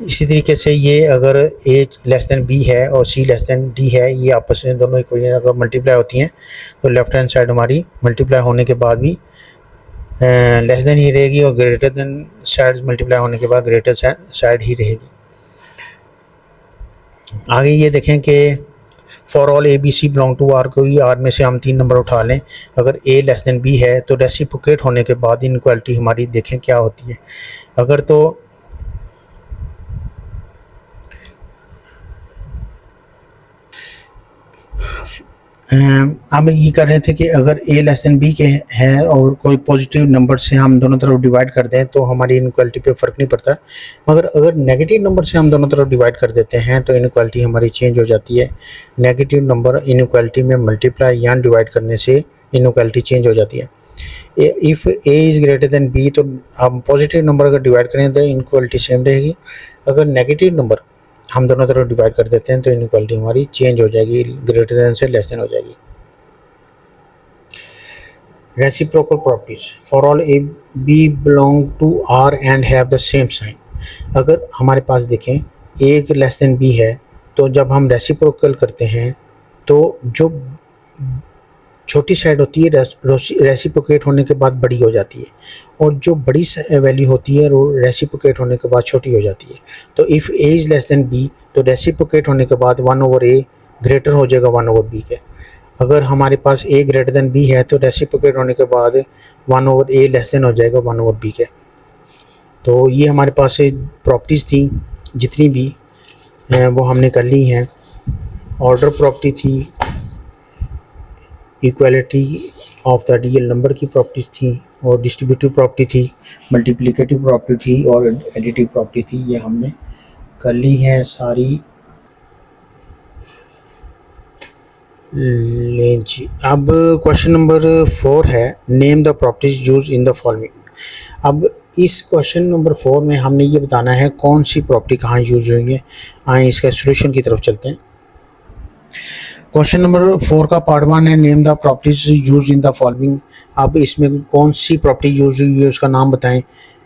Speaker 1: इसी तरीके से ये अगर ए लेस देन बी है और सी लेस देन डी है, ये आपस में दोनों इक्वेशन अगर मल्टीप्लाई होती हैं तो लेफ्ट हैंड साइड हमारी मल्टीप्लाई होने के बाद भी लेस देन ही रहेगी, और ग्रेटर देन साइड मल्टीप्लाई होने के बाद ग्रेटर साइड ही रहेगी। आगे ये देखें कि for all A B C belong to R, कोई आर में से हम 3 नंबर उठा लें, अगर ए लेस देन बी है तो रेसिप्रोकेट होने के बाद इनइक्वालिटी हमारी देखें क्या होती है। अगर तो हम ये कर रहे थे कि अगर ए लेस देन बी के है और कोई पॉजिटिव नंबर से हम दोनों तरफ डिवाइड कर दें तो हमारी इनइक्वालिटी पे फ़र्क नहीं पड़ता, मगर अगर नेगेटिव नंबर से हम दोनों तरफ डिवाइड कर देते हैं तो इनइक्वालिटी हमारी चेंज हो जाती है। नेगेटिव नंबर इनइक्वालिटी में मल्टीप्लाई या डिवाइड करने से इनइक्वालिटी चेंज हो जाती है। If A is greater than B, तो हम पॉजिटिव नंबर अगर डिवाइड करें तो इनइक्वालिटी सेम रहेगी, अगर नेगेटिव नंबर हम दोनों तरफ डिवाइड कर देते हैं तो इनइक्वालिटी हमारी चेंज हो जाएगी, ग्रेटर देन से लेस देन हो जाएगी। Reciprocal properties, for all A B belong to R and have the same sign. अगर हमारे पास देखें ए लेस देन बी है तो जब हम रेसिप्रोकल करते हैं तो जो छोटी साइड होती है रेसिप्रोकेट होने के बाद बड़ी हो जाती है, और जो बड़ी वैल्यू होती है वो रेसिप्रोकेट होने के बाद छोटी हो जाती है। तो if a is less then b, तो रेसिप्रोकेट होने के बाद 1/a ग्रेटर हो जाएगा 1/b के। अगर हमारे पास a ग्रेटर देन b है तो रेसिप्रोकेट होने के बाद 1/a लेस देन हो जाएगा 1/b के। तो ये हमारे पास प्रॉपर्टीज़ थी जितनी भी वो हमने कर ली हैं। ऑर्डर प्रॉपर्टी थी, equality of the real number की प्रॉपर्टीज़ थी, और डिस्ट्रीब्यूटिव प्रॉपर्टी थी, मल्टीप्लिकेटिव प्रॉपर्टी थी, और एडिटिव प्रॉपर्टी थी। ये हमने कर ली है सारी। लें जी, अब क्वेश्चन नंबर 4 है, name the properties use in the following. अब इस क्वेश्चन नंबर 4 में हमने ये बताना है कौन सी प्रॉपर्टी कहाँ यूज हुई है। आए इसका सोल्यूशन की तरफ चलते हैं। क्वेश्चन नंबर 4 का पार्ट 1 है, name the properties use in the following. अब इसमें कौन सी प्रॉपर्टी यूज हुई है उसका नाम बताएं।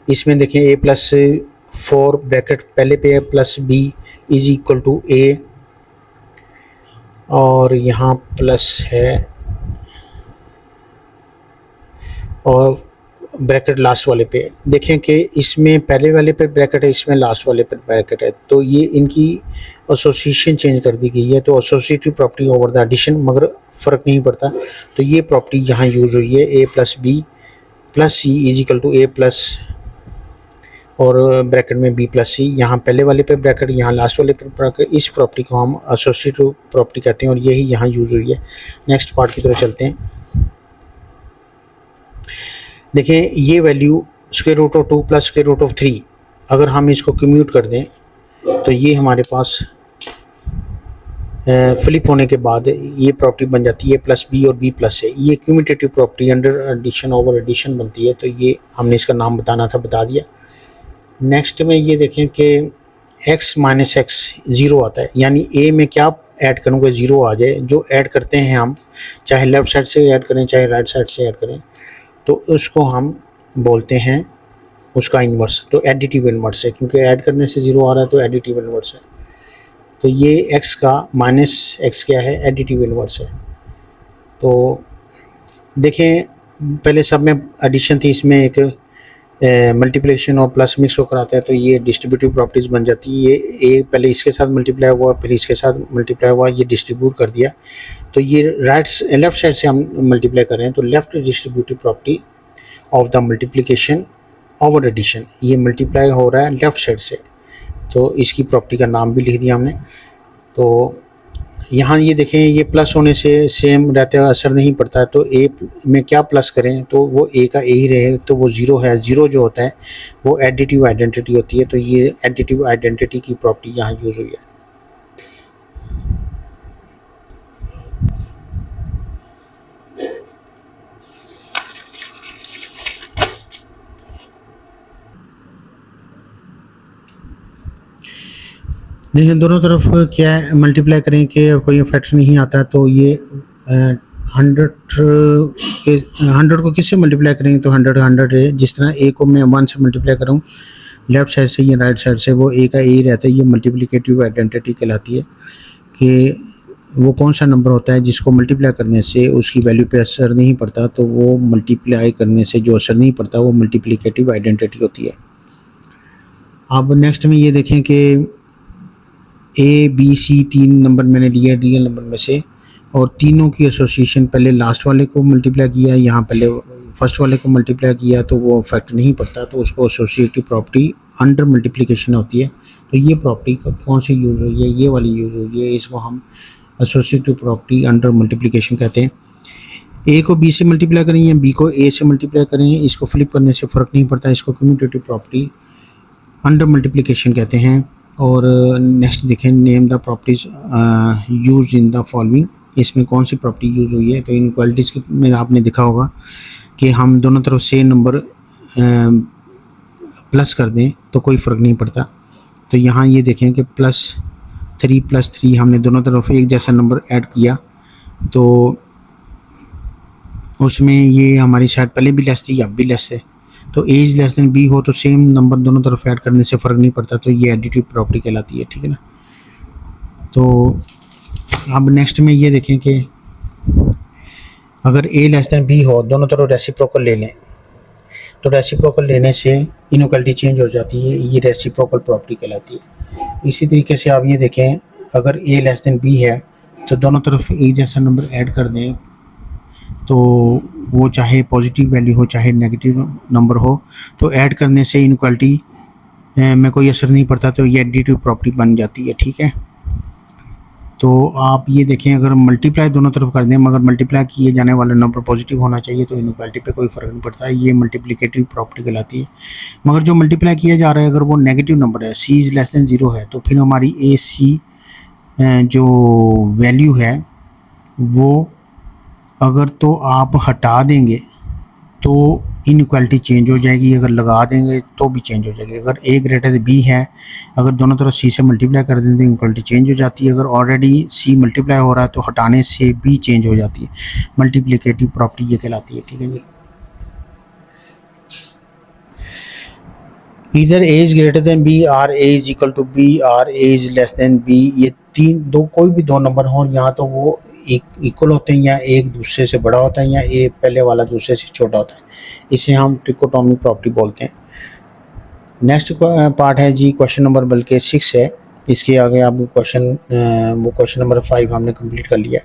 Speaker 1: इसमें देखें a+4 ब्रैकेट पहले पे plus b is equal to a, और यहाँ प्लस है और ब्रैकेट लास्ट वाले पे। देखें कि इसमें पहले वाले पे ब्रैकेट है, इसमें लास्ट वाले पे ब्रैकेट है, तो ये इनकी एसोसिएशन चेंज कर दी गई है। तो associative property over the addition, मगर फ़र्क नहीं पड़ता। तो ये प्रॉपर्टी यहाँ यूज़ हुई है, a+b + c is equal to a+ और ब्रैकेट में b+c। यहाँ पहले वाले पे ब्रैकेट, यहाँ लास्ट वाले पे ब्रैकेट। इस प्रॉपर्टी को हम एसोसिएटिव प्रॉपर्टी कहते हैं, और यही यहाँ यूज़ हुई है। नेक्स्ट पार्ट की तरफ चलते हैं। देखें ये वैल्यू √2 + √3, अगर हम इसको कम्यूट कर दें तो ये हमारे पास फ्लिप होने के बाद ये प्रॉपर्टी बन जाती है +b और b+a। ये cumulative property under addition over addition बनती है। तो ये हमने इसका नाम बताना था, बता दिया। नेक्स्ट में ये देखें कि x - x 0 आता है, यानी a में क्या ऐड करूँगा 0 आ जाए। जो ऐड करते हैं हम, चाहे लेफ़्ट साइड से ऐड करें चाहे राइट साइड से ऐड करें, तो उसको हम बोलते हैं उसका इन्वर्स। तो एडिटिव इन्वर्स है, क्योंकि ऐड करने से 0 आ रहा है तो एडिटिव इन्वर्स है। तो ये x का -x क्या है, एडिटिव इन्वर्स है। तो देखें पहले सब में एडिशन थी, इसमें एक मल्टीप्लिकेशन और प्लस मिक्स होकर आता है, तो ये डिस्ट्रीब्यूटिव प्रॉपर्टीज़ बन जाती है। ये पहले इसके साथ मल्टीप्लाई हुआ, फिर इसके साथ मल्टीप्लाई हुआ, ये डिस्ट्रीब्यूट कर दिया। तो ये लेफ़्ट साइड से हम मल्टीप्लाई कर रहे हैं, तो left distributive property of the multiplication over addition, ये मल्टीप्लाई हो रहा है लेफ़्ट साइड से, तो इसकी प्रॉपर्टी का नाम भी लिख दिया हमने। तो यहाँ ये देखें, ये प्लस होने से सेम रहते हुए असर नहीं पड़ता है। तो a में क्या प्लस करें तो वो a का a ही रहे, तो वो 0 है। 0 जो होता है वो एडिटिव आइडेंटिटी होती है। तो ये एडिटिव आइडेंटिटी की प्रॉपर्टी यहाँ यूज़ हुई है। देखिए दोनों तरफ क्या है, मल्टीप्लाई करें कि कोई इफेक्ट नहीं आता। तो ये 100 को किससे मल्टीप्लाई करेंगे तो 100 है। जिस तरह a को मैं 1 से मल्टीप्लाई करूँ लेफ़्ट साइड से या राइट साइड से, वो a का a रहता है। ये मल्टीप्लिकेटिव आइडेंटिटी कहलाती है कि वो कौन सा नंबर होता है जिसको मल्टीप्लाई करने से उसकी वैल्यू पे असर नहीं पड़ता, तो वो मल्टीप्लाई करने से जो असर नहीं पड़ता वो मल्टीप्लिकेटिव आइडेंटिटी होती है। अब नेक्स्ट में ये देखें कि A, B, C 3 नंबर मैंने लिए रियल नंबर में से, और तीनों की एसोसिएशन पहले लास्ट वाले को मल्टीप्लाई किया, यहाँ पहले फर्स्ट वाले को मल्टीप्लाई किया, तो वो इफेक्ट नहीं पड़ता। तो उसको एसोसिएटिव प्रॉपर्टी अंडर मल्टीप्लिकेशन होती है। तो ये प्रॉपर्टी कौन सी यूज़ हुई है, ये वाली यूज़ हुई है। इसको हम एसोसिएटिव प्रॉपर्टी अंडर मल्टीप्लिकेशन कहते हैं। A को B से मल्टीप्लाई करें या B को A से मल्टीप्लाई करें, इसको फ्लिप करने से फ़र्क नहीं पड़ता। इसको कम्यूटेटिव प्रॉपर्टी अंडर मल्टीप्लिकेशन कहते हैं। और नेक्स्ट देखें, name the properties use in the following. इसमें कौन सी प्रॉपर्टी यूज़ हुई है। तो इनक्वालिटीज़ में आपने देखा होगा कि हम दोनों तरफ से नंबर प्लस कर दें तो कोई फ़र्क नहीं पड़ता। तो यहाँ ये देखें कि +3 + 3 हमने दोनों तरफ एक जैसा नंबर ऐड किया, तो उसमें ये हमारी शायद पहले भी लेस थी, अब भी लेस है। तो a is less then b हो तो सेम नंबर दोनों तरफ ऐड करने से फ़र्क नहीं पड़ता। तो ये एडिटिव प्रॉपर्टी कहलाती है, ठीक है ना। तो अब नेक्स्ट में ये देखें कि अगर ए लेस देन बी हो, दोनों तरफ रेसिप्रोकल ले लें, तो रेसिप्रोकल लेने से इनइक्वालिटी चेंज हो जाती है, ये रेसिप्रोकल प्रॉपर्टी कहलाती है। इसी तरीके से आप ये देखें, अगर ए लेस देन बी है तो दोनों तरफ एक जैसा नंबर ऐड कर दें, तो वो चाहे पॉजिटिव वैल्यू हो चाहे नेगेटिव नंबर हो, तो ऐड करने से इनइक्वालिटी में कोई असर नहीं पड़ता, तो ये एडिटिव प्रॉपर्टी बन जाती है। ठीक है, तो आप ये देखें, अगर मल्टीप्लाई दोनों तरफ कर दें, मगर मल्टीप्लाई किए जाने वाला नंबर पॉजिटिव होना चाहिए, तो इनइक्वालिटी पे कोई फ़र्क नहीं पड़ता, ये मल्टीप्लिकेटिव प्रॉपर्टी कहलाती है। मगर जो मल्टीप्लाई किया जा रहा है अगर वो नेगेटिव नंबर है, सी इज़ लेस दैन ज़ीरो है, तो फिर हमारी ए सी जो वैल्यू है वो अगर तो आप हटा देंगे तो इनइक्वालिटी चेंज हो जाएगी, अगर लगा देंगे तो भी चेंज हो जाएगी। अगर ए ग्रेटर देन बी है, अगर दोनों तरफ सी से मल्टीप्लाई कर दें तो इनइक्वालिटी चेंज हो जाती है। अगर ऑलरेडी सी मल्टीप्लाई हो रहा है तो हटाने से बी चेंज हो जाती है, मल्टीप्लिकेटिव प्रॉपर्टी ये कहलाती है। ठीक है जी। इधर A is greater than B or A is equal to B or A is less than B, ये कोई भी दो नंबर हों, यहाँ तो वो इक्वल होते हैं, या एक दूसरे से बड़ा होता है, या ए पहले वाला दूसरे से छोटा होता है, इसे हम ट्रिकोटोमी प्रॉपर्टी बोलते हैं। नेक्स्ट पार्ट है जी क्वेश्चन नंबर बल्कि 6 है, इसके आगे आप क्वेश्चन नंबर 5 हमने कंप्लीट कर लिया।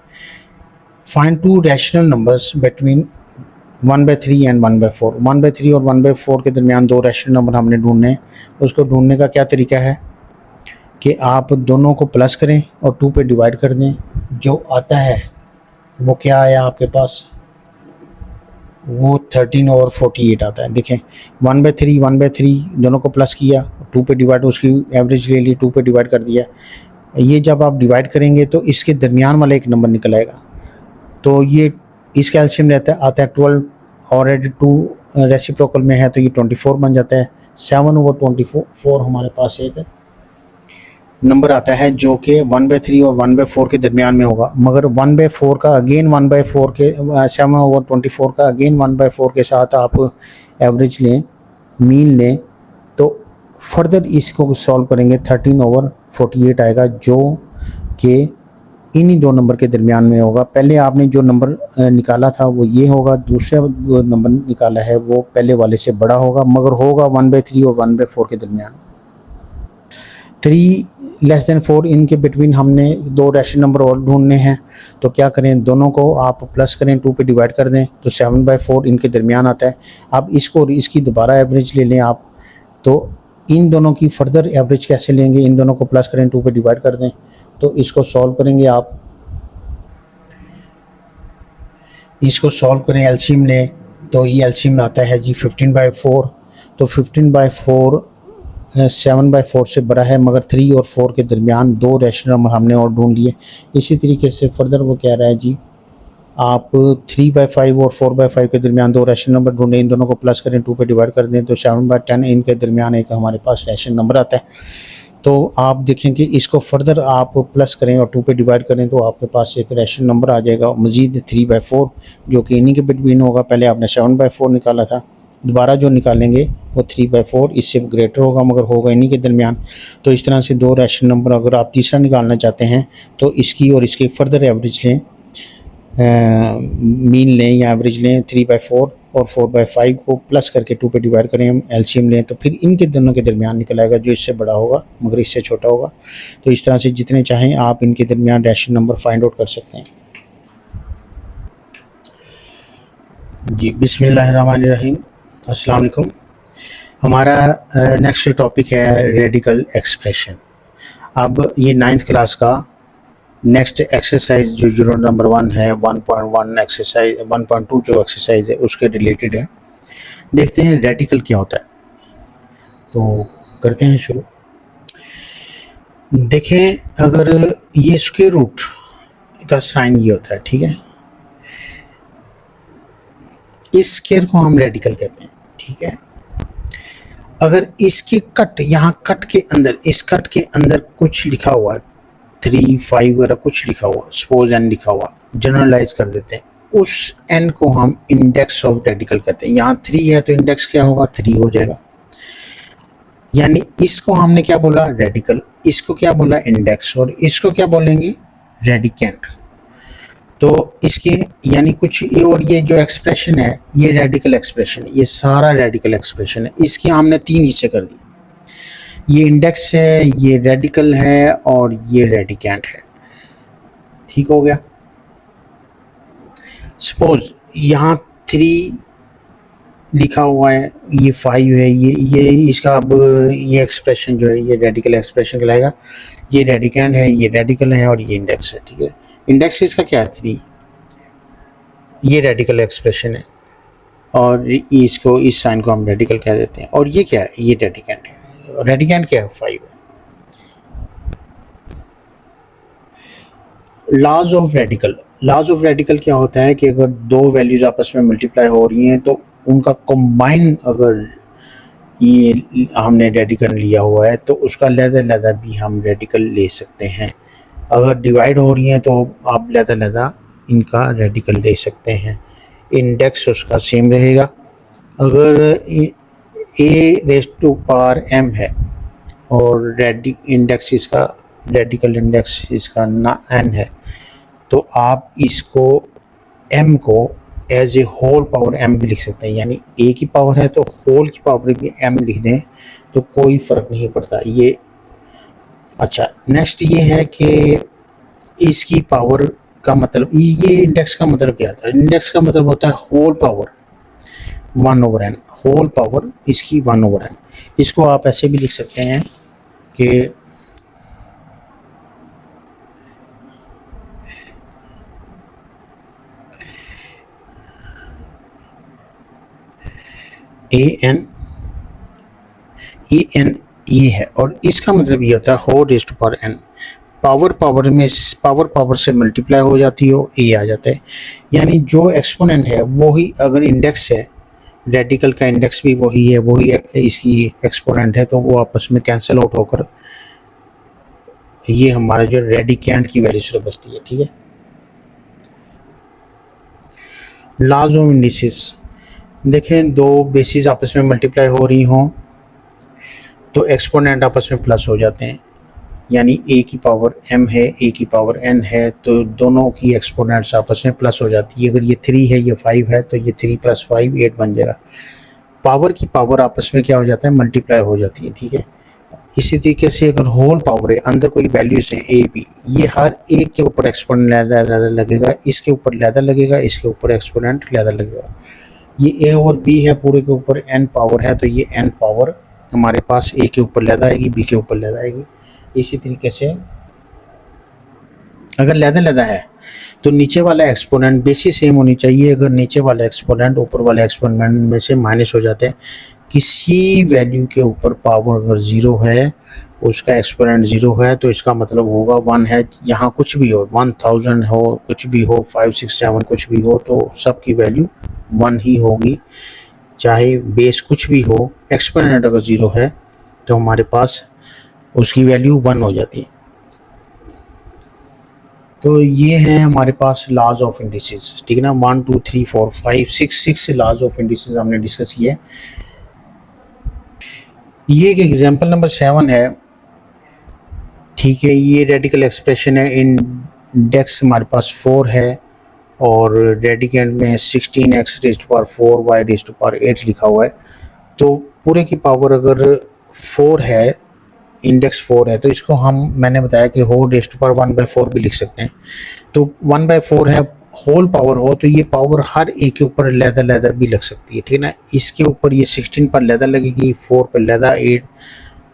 Speaker 1: Find to rational numbers between 1/3 and 1/4। 1/3 और 1/4 के दरमियान दो रैशनल नंबर हमने ढूंढने हैं। उसको ढूंढने का क्या तरीका है कि आप दोनों को प्लस करें और 2 पे डिवाइड कर दें, जो आता है वो क्या आया आपके पास, वो 13 और 48 आता है। देखें 1/3 दोनों को प्लस किया, 2 पे डिवाइड, उसकी एवरेज ले ली, 2 पे डिवाइड कर दिया। ये जब आप डिवाइड करेंगे तो इसके दरमियान वाला एक नंबर निकल आएगा, तो ये इसका एलसीएम रहता है आता है 12, ऑलरेडी 2 रेसिप्रोकल में है तो ये 24 बन जाता है। 7/24 हमारे पास एक नंबर आता है जो कि 1/3 और 1/4 के दरमियान में होगा, मगर 1/4 का अगेन 1/4 के 7/24 का अगेन 1/4 के साथ आप एवरेज लें, मीन लें, तो फर्दर इसको सॉल्व करेंगे 13/48 आएगा, जो कि इन्हीं दो नंबर के दरमियान में होगा। पहले आपने जो नंबर निकाला था वो ये होगा, दूसरा जो नंबर निकाला है वो पहले वाले से बड़ा होगा, मगर होगा 1/3 और 1/4 के दरमियान। 3 लेस देन 4 इनके बिटवीन हमने दो रैशनल नंबर और ढूंढने हैं, तो क्या करें, दोनों को आप प्लस करें, 2 पे डिवाइड कर दें, तो 7/4 इनके दरमियान आता है। अब इसको इसकी दोबारा एवरेज ले लें आप, तो इन दोनों की फर्दर एवरेज कैसे लेंगे, इन दोनों को प्लस करें, 2 पे डिवाइड कर दें, तो इसको सॉल्व करेंगे आप, इसको सॉल्व करें, एलसीएम लें, तो ये एलसीएम आता है जी 15/4, तो 15/4 7/4 से बड़ा है, मगर 3 और 4 के दरमियान दो रैशनल नंबर हमने और ढूंढ लिए। इसी तरीके से फर्दर वो कह रहा है जी आप 3/5 और 4/5 के दरमियान दो रैशनल नंबर ढूंढें, इन दोनों को प्लस करें, 2 पे डिवाइड कर दें, तो 7/10 इनके दरमियान एक हमारे पास रैशनल नंबर आता है। तो आप देखें कि इसको फर्दर आप प्लस करें और 2 पे डिवाइड करें, तो आपके पास एक रैशनल नंबर आ जाएगा मज़ीद 3/4, जो कि इन्हीं के बिटवीन होगा। पहले आपने 7/4 निकाला था, दोबारा जो निकालेंगे वो 3/4 इससे ग्रेटर होगा, मगर होगा इन्हीं के दरमियान। तो इस तरह से दो रैशनल नंबर, अगर आप तीसरा निकालना चाहते हैं तो इसकी और इसकी फर्दर एवरेज लें, मीन लें या एवरेज लें, 3/4 और 4/5 को प्लस करके 2 पे डिवाइड करें, हम एलसीएम लें, तो फिर इनके दोनों के दरमियान निकल आएगा, जो इससे बड़ा होगा मगर इससे छोटा होगा। तो इस तरह से जितने चाहें आप इनके दरमियान रैशनल नंबर फाइंड आउट कर सकते हैं जी। बिस्मिल्लाहिर्रहमानिर्रहीम, अस्सलाम वालेकुम। हमारा नेक्स्ट टॉपिक है रेडिकल एक्सप्रेशन। अब ये 9th क्लास का नेक्स्ट एक्सरसाइज जो यूनिट नंबर 1 है, 1.1 एक्सरसाइज, 1.2 जो एक्सरसाइज है उसके रिलेटेड है। देखते हैं रेडिकल क्या होता है, तो करते हैं शुरू। देखें अगर ये स्क्वायर रूट का साइन ये होता है, ठीक है, इस स्क्वायर को हम रेडिकल कहते हैं, ठीक है। अगर इसके कट, यहाँ कट के अंदर, इस कट के अंदर कुछ लिखा हुआ है, 3, 5 वगैरह कुछ लिखा हुआ, सपोज n लिखा हुआ, जनरलाइज कर देते हैं, उस n को हम इंडेक्स ऑफ रेडिकल कहते हैं। यहाँ 3 है तो इंडेक्स क्या होगा, 3 हो जाएगा। यानी इसको हमने क्या बोला, रेडिकल, इसको क्या बोला, इंडेक्स, और इसको क्या बोलेंगे, रेडिकेंट। तो इसके यानी कुछ ये, और ये जो एक्सप्रेशन है ये रेडिकल एक्सप्रेशन, ये सारा रेडिकल एक्सप्रेशन है। इसके हमने 3 हिस्से कर दिए, ये इंडेक्स है, ये रेडिकल है और ये रेडिकेंट है। ठीक हो गया। सपोज यहाँ 3 लिखा हुआ है, ये 5 है, ये इसका अब ये एक्सप्रेशन जो है ये रेडिकल एक्सप्रेशन कहलाएगा। ये रेडिकेंट है, ये रेडिकल है और ये इंडेक्स है। ठीक है, इंडेक्स इसका क्या है 3, ये रेडिकल एक्सप्रेशन है और इसको इस साइन को हम रेडिकल कह देते हैं। और ये क्या है, ये रेडिकेंट है। रेडिकेंट क्या है, 5 है। Laws of radical, laws of radical क्या होता है कि अगर 2 वैल्यूज आपस में मल्टीप्लाई हो रही हैं तो उनका कंबाइन अगर ये हमने रेडिकल लिया हुआ है तो उसका लहदा भी हम रेडिकल ले सकते हैं। अगर डिवाइड हो रही हैं तो आप लहदा इनका रेडिकल ले सकते हैं। इंडेक्स उसका सेम रहेगा। अगर a⁻m है और इंडेक्स इसका रेडिकल इंडेक्स इसका n है तो आप इसको m को as A whole power m भी लिख सकते हैं, यानी a की पावर है तो होल की पावर भी m लिख दें तो कोई फ़र्क नहीं पड़ता ये। अच्छा, नेक्स्ट ये है कि इसकी पावर का मतलब, ये इंडेक्स का मतलब क्या था, इंडेक्स का मतलब होता है whole power 1/n, whole power इसकी 1/n। इसको आप ऐसे भी लिख सकते हैं कि an ये है और इसका मतलब ये होता है whole raised to power n। Power में पावर से मल्टीप्लाई हो जाती हो, a आ जाता है। यानी जो एक्सपोनेंट है वही, अगर इंडेक्स है रेडिकल का इंडेक्स भी वही है, वही इसकी एक्सपोनेंट है, तो वो आपस में कैंसिल आउट होकर ये हमारा जो रेडिकेंट की वैल्यू सिर्फ बचती है। ठीक है। लॉज ऑफ इंडिसेस, देखें 2 बेसिस आपस में मल्टीप्लाई हो रही हों तो एक्सपोनेंट आपस में प्लस हो जाते हैं, यानी a की पावर m है, a की पावर n है तो दोनों की एक्सपोनेंट्स आपस में प्लस हो जाती है। अगर ये 3 है, ये 5 है तो ये 3 + 5 8 बन जाएगा। पावर की पावर आपस में क्या हो जाता है, मल्टीप्लाई हो जाती है। ठीक है। इसी तरीके से अगर होल पावर है, अंदर कोई वैल्यूज है a b, ये हर एक के ऊपर एक्सपोनेंट लहदा लगेगा, इसके ऊपर लहदा लगेगा, इसके ऊपर एक्सपोनेंट लहदा लगेगा। ये a और b है, पूरे के ऊपर n पावर है तो ये n पावर हमारे पास a के ऊपर लहदा आएगी, b के ऊपर लहदा आएगी। इसी तरीके से अगर लहदा है तो नीचे वाला एक्सपोनेंट बेसिस सेम होनी चाहिए। अगर नीचे वाला एक्सपोनेंट ऊपर वाले एक्सपोनेंट में से माइनस हो जाते हैं, किसी वैल्यू के ऊपर पावर अगर 0 है, उसका एक्सपोनेंट 0 है तो इसका मतलब होगा 1 है। यहाँ कुछ भी हो, 1000 हो, कुछ भी हो, 5 6 7 कुछ भी हो, तो सबकी वैल्यू 1 ही होगी, चाहे बेस कुछ भी हो। एक्सपोनेंट अगर 0 है तो हमारे पास उसकी वैल्यू 1 हो जाती है। तो ये है हमारे पास लॉज ऑफ इंडिसेस। ठीक है ना, 1 2 3 4 5 6 लॉज ऑफ इंडिसेस हमने डिस्कस किए। ये एक एग्जांपल नंबर 7 है। ठीक है, ये रेडिकल एक्सप्रेशन है। इंडेक्स हमारे पास 4 है और रेडिकेंट में 16x⁴ y⁴ लिखा हुआ है। तो पूरे की पावर अगर 4 है, इंडेक्स 4 है, तो इसको मैंने बताया कि होल रेज़्ड टू पावर 1/4 भी लिख सकते हैं। तो 1/4 है, होल पावर हो तो ये पावर हर एक के ऊपर लहदा भी लग सकती है। ठीक है ना, इसके ऊपर ये 16 पर लहदा लगेगी, 4 पर लहदा,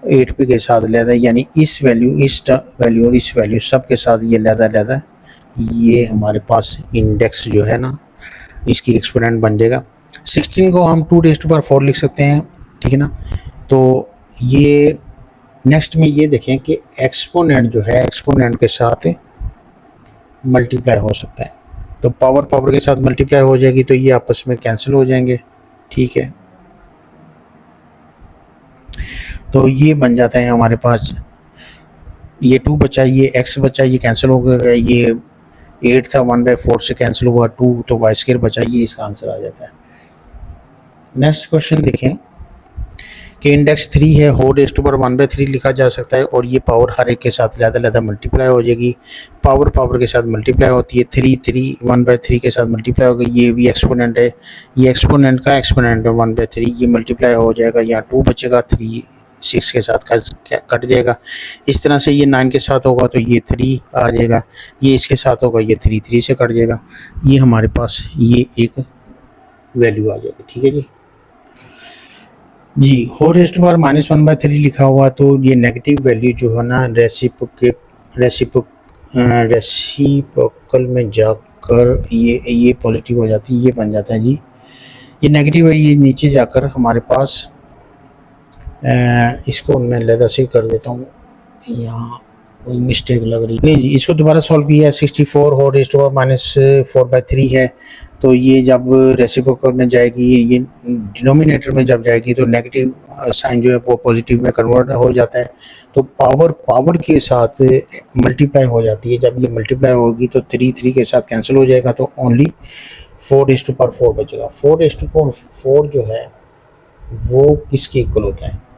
Speaker 1: 8 पे के साथ लहदा, यानी इस वैल्यू, इस वैल्यू और इस वैल्यू सब के साथ ये लहदा, ये हमारे पास इंडेक्स जो है ना इसकी एक्सपोनेंट बन जाएगा। 16 को हम 2 रेज़्ड टू पावर 4 लिख सकते हैं। ठीक है ना, तो ये नेक्स्ट में ये देखें कि एक्सपोनेंट जो है एक्सपोनेंट के साथ मल्टीप्लाई हो सकता है, तो पावर के साथ मल्टीप्लाई हो जाएगी तो ये आपस में कैंसिल हो जाएंगे। ठीक है, तो ये बन जाता है हमारे पास, ये 2 बचा, ये x बचा, ये कैंसिल हो गया, ये 8 था 1/4 से कैंसिल हुआ 2, तो y² बचा, ये इसका आंसर आ जाता है। नेक्स्ट क्वेश्चन देखें कि इंडेक्स 3 है, हो रेज़ टू पावर 1/3 लिखा जा सकता है, और ये पावर हर एक के साथ ज़्यादा मल्टीप्लाई हो जाएगी। पावर के साथ मल्टीप्लाई होती है, 3 1/3 के साथ मल्टीप्लाई होगी। ये भी एक्सपोनेंट है, ये एक्सपोनेंट का एक्सपोनेंट है 1/3, ये मल्टीप्लाई हो जाएगा, यहाँ 2 बचेगा, 3 6 के साथ कट जाएगा। इस तरह से ये 9 के साथ होगा तो ये 3 आ जाएगा, ये इसके साथ होगा, ये 3 से कट जाएगा। ये हमारे पास ये एक वैल्यू आ जाएगी। ठीक है जी, हो रेज़ टू पावर -1/3 लिखा हुआ, तो ये नेगेटिव वैल्यू जो है ना रेसिप्रोकल में जाकर ये पॉजिटिव हो जाती है, ये बन जाता है जी। ये नेगेटिव है, ये नीचे जाकर हमारे पास इसको मैं अलग से कर देता हूँ, यहाँ कोई मिस्टेक लग रही नहीं जी। इसको दोबारा सॉल्व किया, 64 हो रेज़ टू पावर -4/3 है, तो ये जब रेसिप्रोकल में जाएगी, ये डिनोमिनेटर में जब जाएगी तो नेगेटिव साइन जो है वो पॉजिटिव में कन्वर्ट हो जाता है, तो पावर के साथ मल्टीप्लाई हो जाती है। जब ये मल्टीप्लाई होगी तो 3 के साथ कैंसिल हो जाएगा, तो ओनली 4/4 बचेगा। 4/4 जो है वो किसके इक्वल होता है,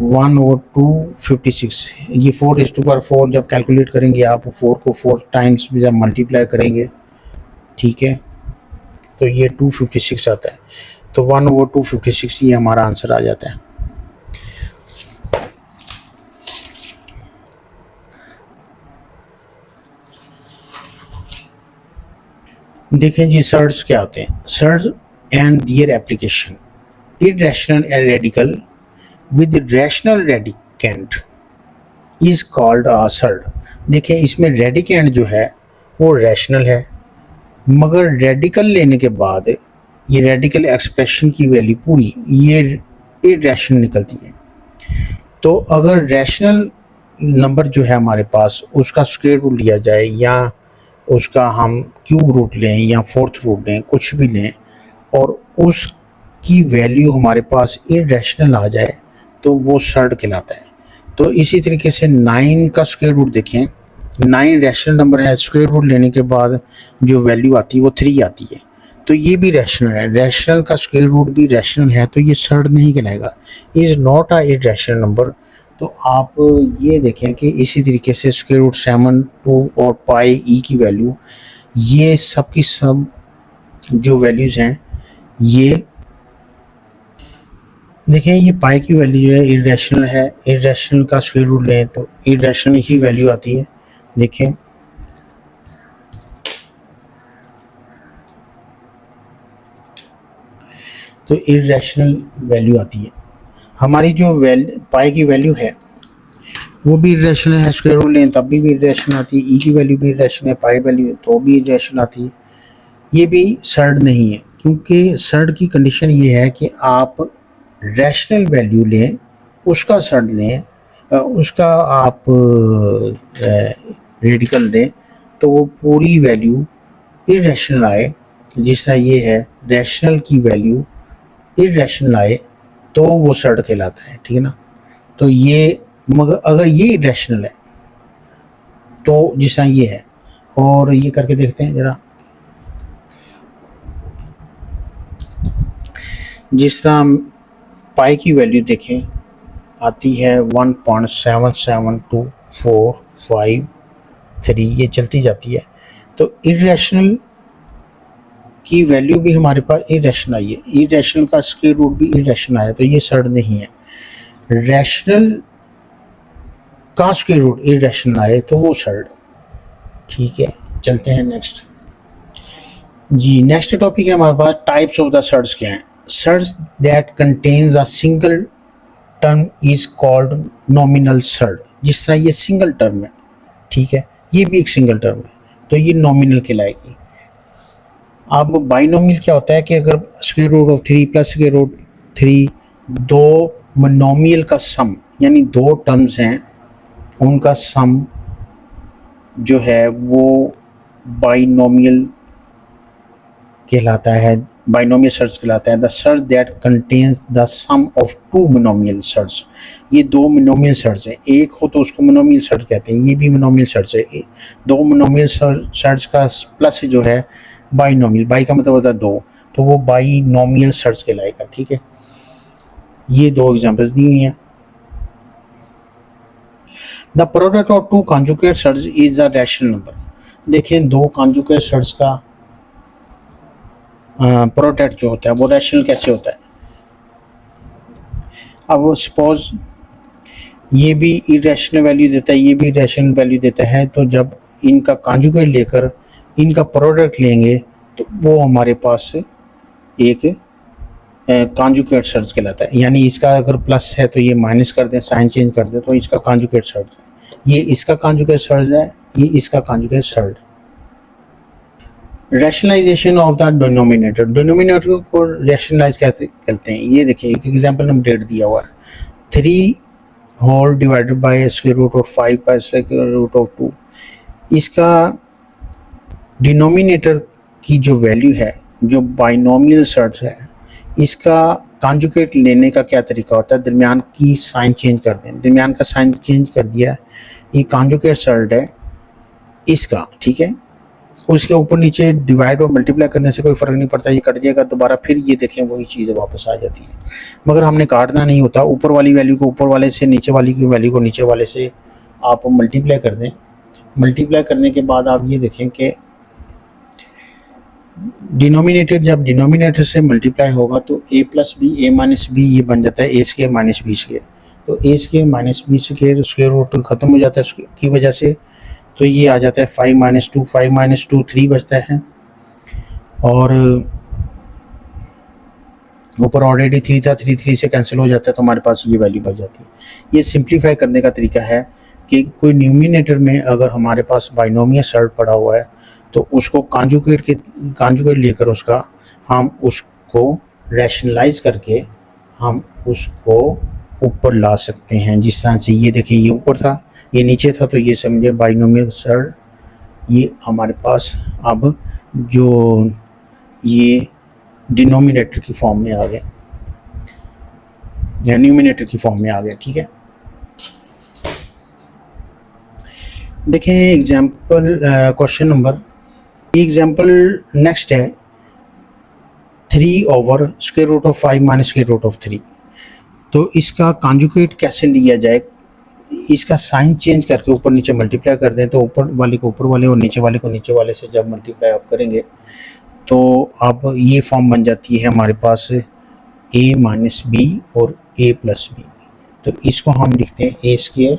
Speaker 1: 1/256। ये 4/4 जब कैलकुलेट करेंगे आप, 4 को 4 टाइम्स में जब मल्टीप्लाई करेंगे, ठीक है, तो ये 256 आता है, तो 1/256 ये हमारा आंसर आ जाता है। देखें जी, सर्ड्स क्या होते हैं, surds and their application. Irrational radical with rational radicand is called a surd. देखें, इसमें रेडिकेंट जो है वो रैशनल है, मगर रेडिकल लेने के बाद ये रेडिकल एक्सप्रेशन की वैल्यू पूरी ये इरेशनल निकलती है। तो अगर रैशनल नंबर जो है हमारे पास, उसका स्क्वायर रूट लिया जाए, या उसका हम क्यूब रूट लें या फोर्थ रूट लें, कुछ भी लें, और उसकी वैल्यू हमारे पास इरेशनल आ जाए, तो वो सर्ड कहलाता है। तो इसी तरीके से 9 का स्क्वायर रूट देखें, 9 रैशनल नंबर है, स्क्वायर रूट लेने के बाद जो वैल्यू आती है वो 3 आती है, तो ये भी रैशनल है। रैशनल का स्क्वायर रूट भी रैशनल है, तो ये सर्ड नहीं कहलाएगा, is not a irrational number. तो आप ये देखें कि इसी तरीके से स्क्वायर रूट 7, 2 और पाई ई की वैल्यू, ये सब की सब जो वैल्यूज़ हैं, ये देखें, ये पाई की वैल्यू जो है इरेशनल है, इरेशनल का स्क्वायर रूट लें तो इरेशनल ही वैल्यू आती है। देखें, तो इरेशनल वैल्यू आती है। हमारी जो पाई की वैल्यू है वो भी इरेशनल है, स्क्वायर रूट लें तब भी इरेशनल आती है, ई की वैल्यू भी इरेशनल है, पाई वैल्यू तो भी इरेशनल आती है। ये भी सर्ड नहीं है, क्योंकि सर्ड की कंडीशन ये है कि आप रैशनल वैल्यू लें, उसका सर्ड लें, उसका आप रेडिकल लें, तो वो पूरी वैल्यू इरेशनल आए। जिस तरह ये है, रैशनल की वैल्यू इरेशनल आए तो वो सर्ड कहलाता है, ठीक है ना। तो ये, मगर अगर ये इरेशनल है तो जिस तरह ये है, और ये करके देखते हैं ज़रा, जिस तरह पाई की वैल्यू देखें आती है 1.772453, ये चलती जाती है, तो इरेशनल की वैल्यू भी हमारे पास इरेशनल आई है, इरेशनल का स्क्वायर रूट भी इरेशनल आया, तो ये सर्ड नहीं है। रैशनल का स्क्वायर रूट इरेशनल आए तो वो सर्ड, ठीक है। चलते हैं नेक्स्ट जी। नेक्स्ट टॉपिक है हमारे पास, टाइप्स ऑफ द सर्ड्स क्या हैं। Surds that contains a single term is called nominal surd. जिस तरह ये सिंगल टर्म है, ठीक है, ये भी एक सिंगल टर्म है, तो ये नॉमिनल कहलाएगी। अब बाइनोमियल क्या होता है कि अगर square root of 3 plus square root 3 दो मोनोमियल का सम, यानी दो टर्म्स हैं, उनका सम जो है वो बाइनोमियल कहलाता है, बाइनोमियल सर्ड्स कहलाता है। The surd that contains the sum of two monomial surds. ये दो मोनोमियल सर्ड्स हैं, एक हो तो उसको मोनोमियल सर्ड्स कहते हैं, ये भी मोनोमियल सर्ड्स है। दो मोनोमियल सर्ड्स का प्लस जो है बाइनोमियल, बाई का मतलब होता है दो, तो वो बाइनोमियल सर्ड्स कहलाएगा, ठीक है। ये दो एग्जांपल्स दी हुई हैं। The product of two conjugate surds is a rational number. देखें, दो कॉन्जुगेट सर्ज का प्रोडक्ट जो होता है वो रैशनल कैसे होता है। अब सपोज ये भी इरेशनल वैल्यू देता है, ये भी इरेशनल वैल्यू देता है, तो जब इनका कॉन्जुगेट लेकर इनका प्रोडक्ट लेंगे तो वो हमारे पास एक कॉन्जुगेट सर्ज कहलाता है। यानी इसका अगर प्लस है तो ये माइनस कर दें, साइन चेंज कर दें, तो इसका कॉन्जुगेट सर्ज है। ये इसका कॉन्जुगेट सर्ज है, ये इसका conjugate surd. Rationalisation of the denominator. Denominator को रैशनलाइज कैसे करते हैं, ये देखिए एक एग्जांपल नंबर 8 दिया हुआ है। 3 whole divided by square root of 5 by square root of 2। इसका डिनोमिनेटर की जो वैल्यू है, जो बाइनोमियल सर्ज है, इसका कॉन्जुगेट लेने का क्या तरीका होता है। दरमियान की साइन चेंज कर दें, दरमियान का साइन चेंज कर दिया, ये कॉन्जुगेट सर्ज है इसका, ठीक है। उसके ऊपर नीचे डिवाइड और मल्टीप्लाई करने से कोई फ़र्क नहीं पड़ता, ये कट जाएगा दोबारा, फिर ये देखें वही चीज़ वापस आ जाती है। मगर हमने काटना नहीं होता, ऊपर वाली वैल्यू को ऊपर वाले से, नीचे वाली की वैल्यू को नीचे वाले से आप मल्टीप्लाई कर दें। मल्टीप्लाई करने के बाद आप ये देखें कि डिनोमिनेटर, जब डिनोमिनेटर से मल्टीप्लाई होगा तो a plus B, a minus B, ये बन जाता है a square minus B square. तो a square minus B square square root ख़त्म हो जाता है की वजह से, तो ये आ जाता है 5 माइनस 2, 5 माइनस 2 3 बचता है, और ऊपर ऑलरेडी 3 था, 3 से कैंसिल हो जाता है, तो हमारे पास ये वैल्यू बच जाती है। ये सिंप्लीफाई करने का तरीका है कि कोई न्यूमिनेटर में अगर हमारे पास बाइनोमियल सर्ज पड़ा हुआ है तो उसको कॉन्जुगेट लेकर उसका हम उसको रैशनलाइज करके हम उसको ऊपर ला सकते हैं। जिस तरह से ये देखिए, ये ऊपर था, ये नीचे था, तो ये समझे बाइनोमियल सर्ज ये हमारे पास अब जो ये डिनोमिनेटर की फॉर्म में आ गया या न्यूमिनेटर की फॉर्म में आ गया, ठीक है। देखें example, question number, example next है 3 over square root of 5 minus square root of 3। तो इसका कॉन्जुगेट कैसे लिया जाए, इसका साइन चेंज करके ऊपर नीचे मल्टीप्लाई कर दें, तो ऊपर वाले को ऊपर वाले और नीचे वाले को नीचे वाले से जब मल्टीप्लाई आप करेंगे तो अब ये फॉर्म बन जाती है हमारे पास a माइनस बी और a प्लस बी। तो इसको हम लिखते हैं a square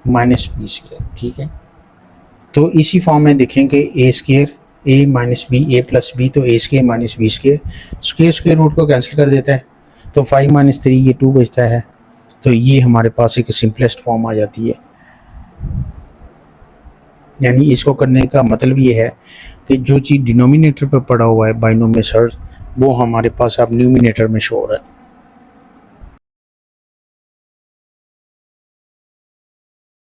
Speaker 1: minus B square, ठीक है। तो इसी फॉर्म में देखेंगे a square a minus B, a plus B, तो a square minus B square, square square root को कैंसिल कर देता है, तो 5 माइनस 3 ये 2 बचता है। तो ये हमारे पास एक सिंपलेस्ट फॉर्म आ जाती है। यानी इसको करने का मतलब ये है कि जो चीज़ डिनोमिनेटर पर पड़ा हुआ है बाइनोमियल सर्ज, वो हमारे पास अब न्यूमिनेटर में शो हो रहा है।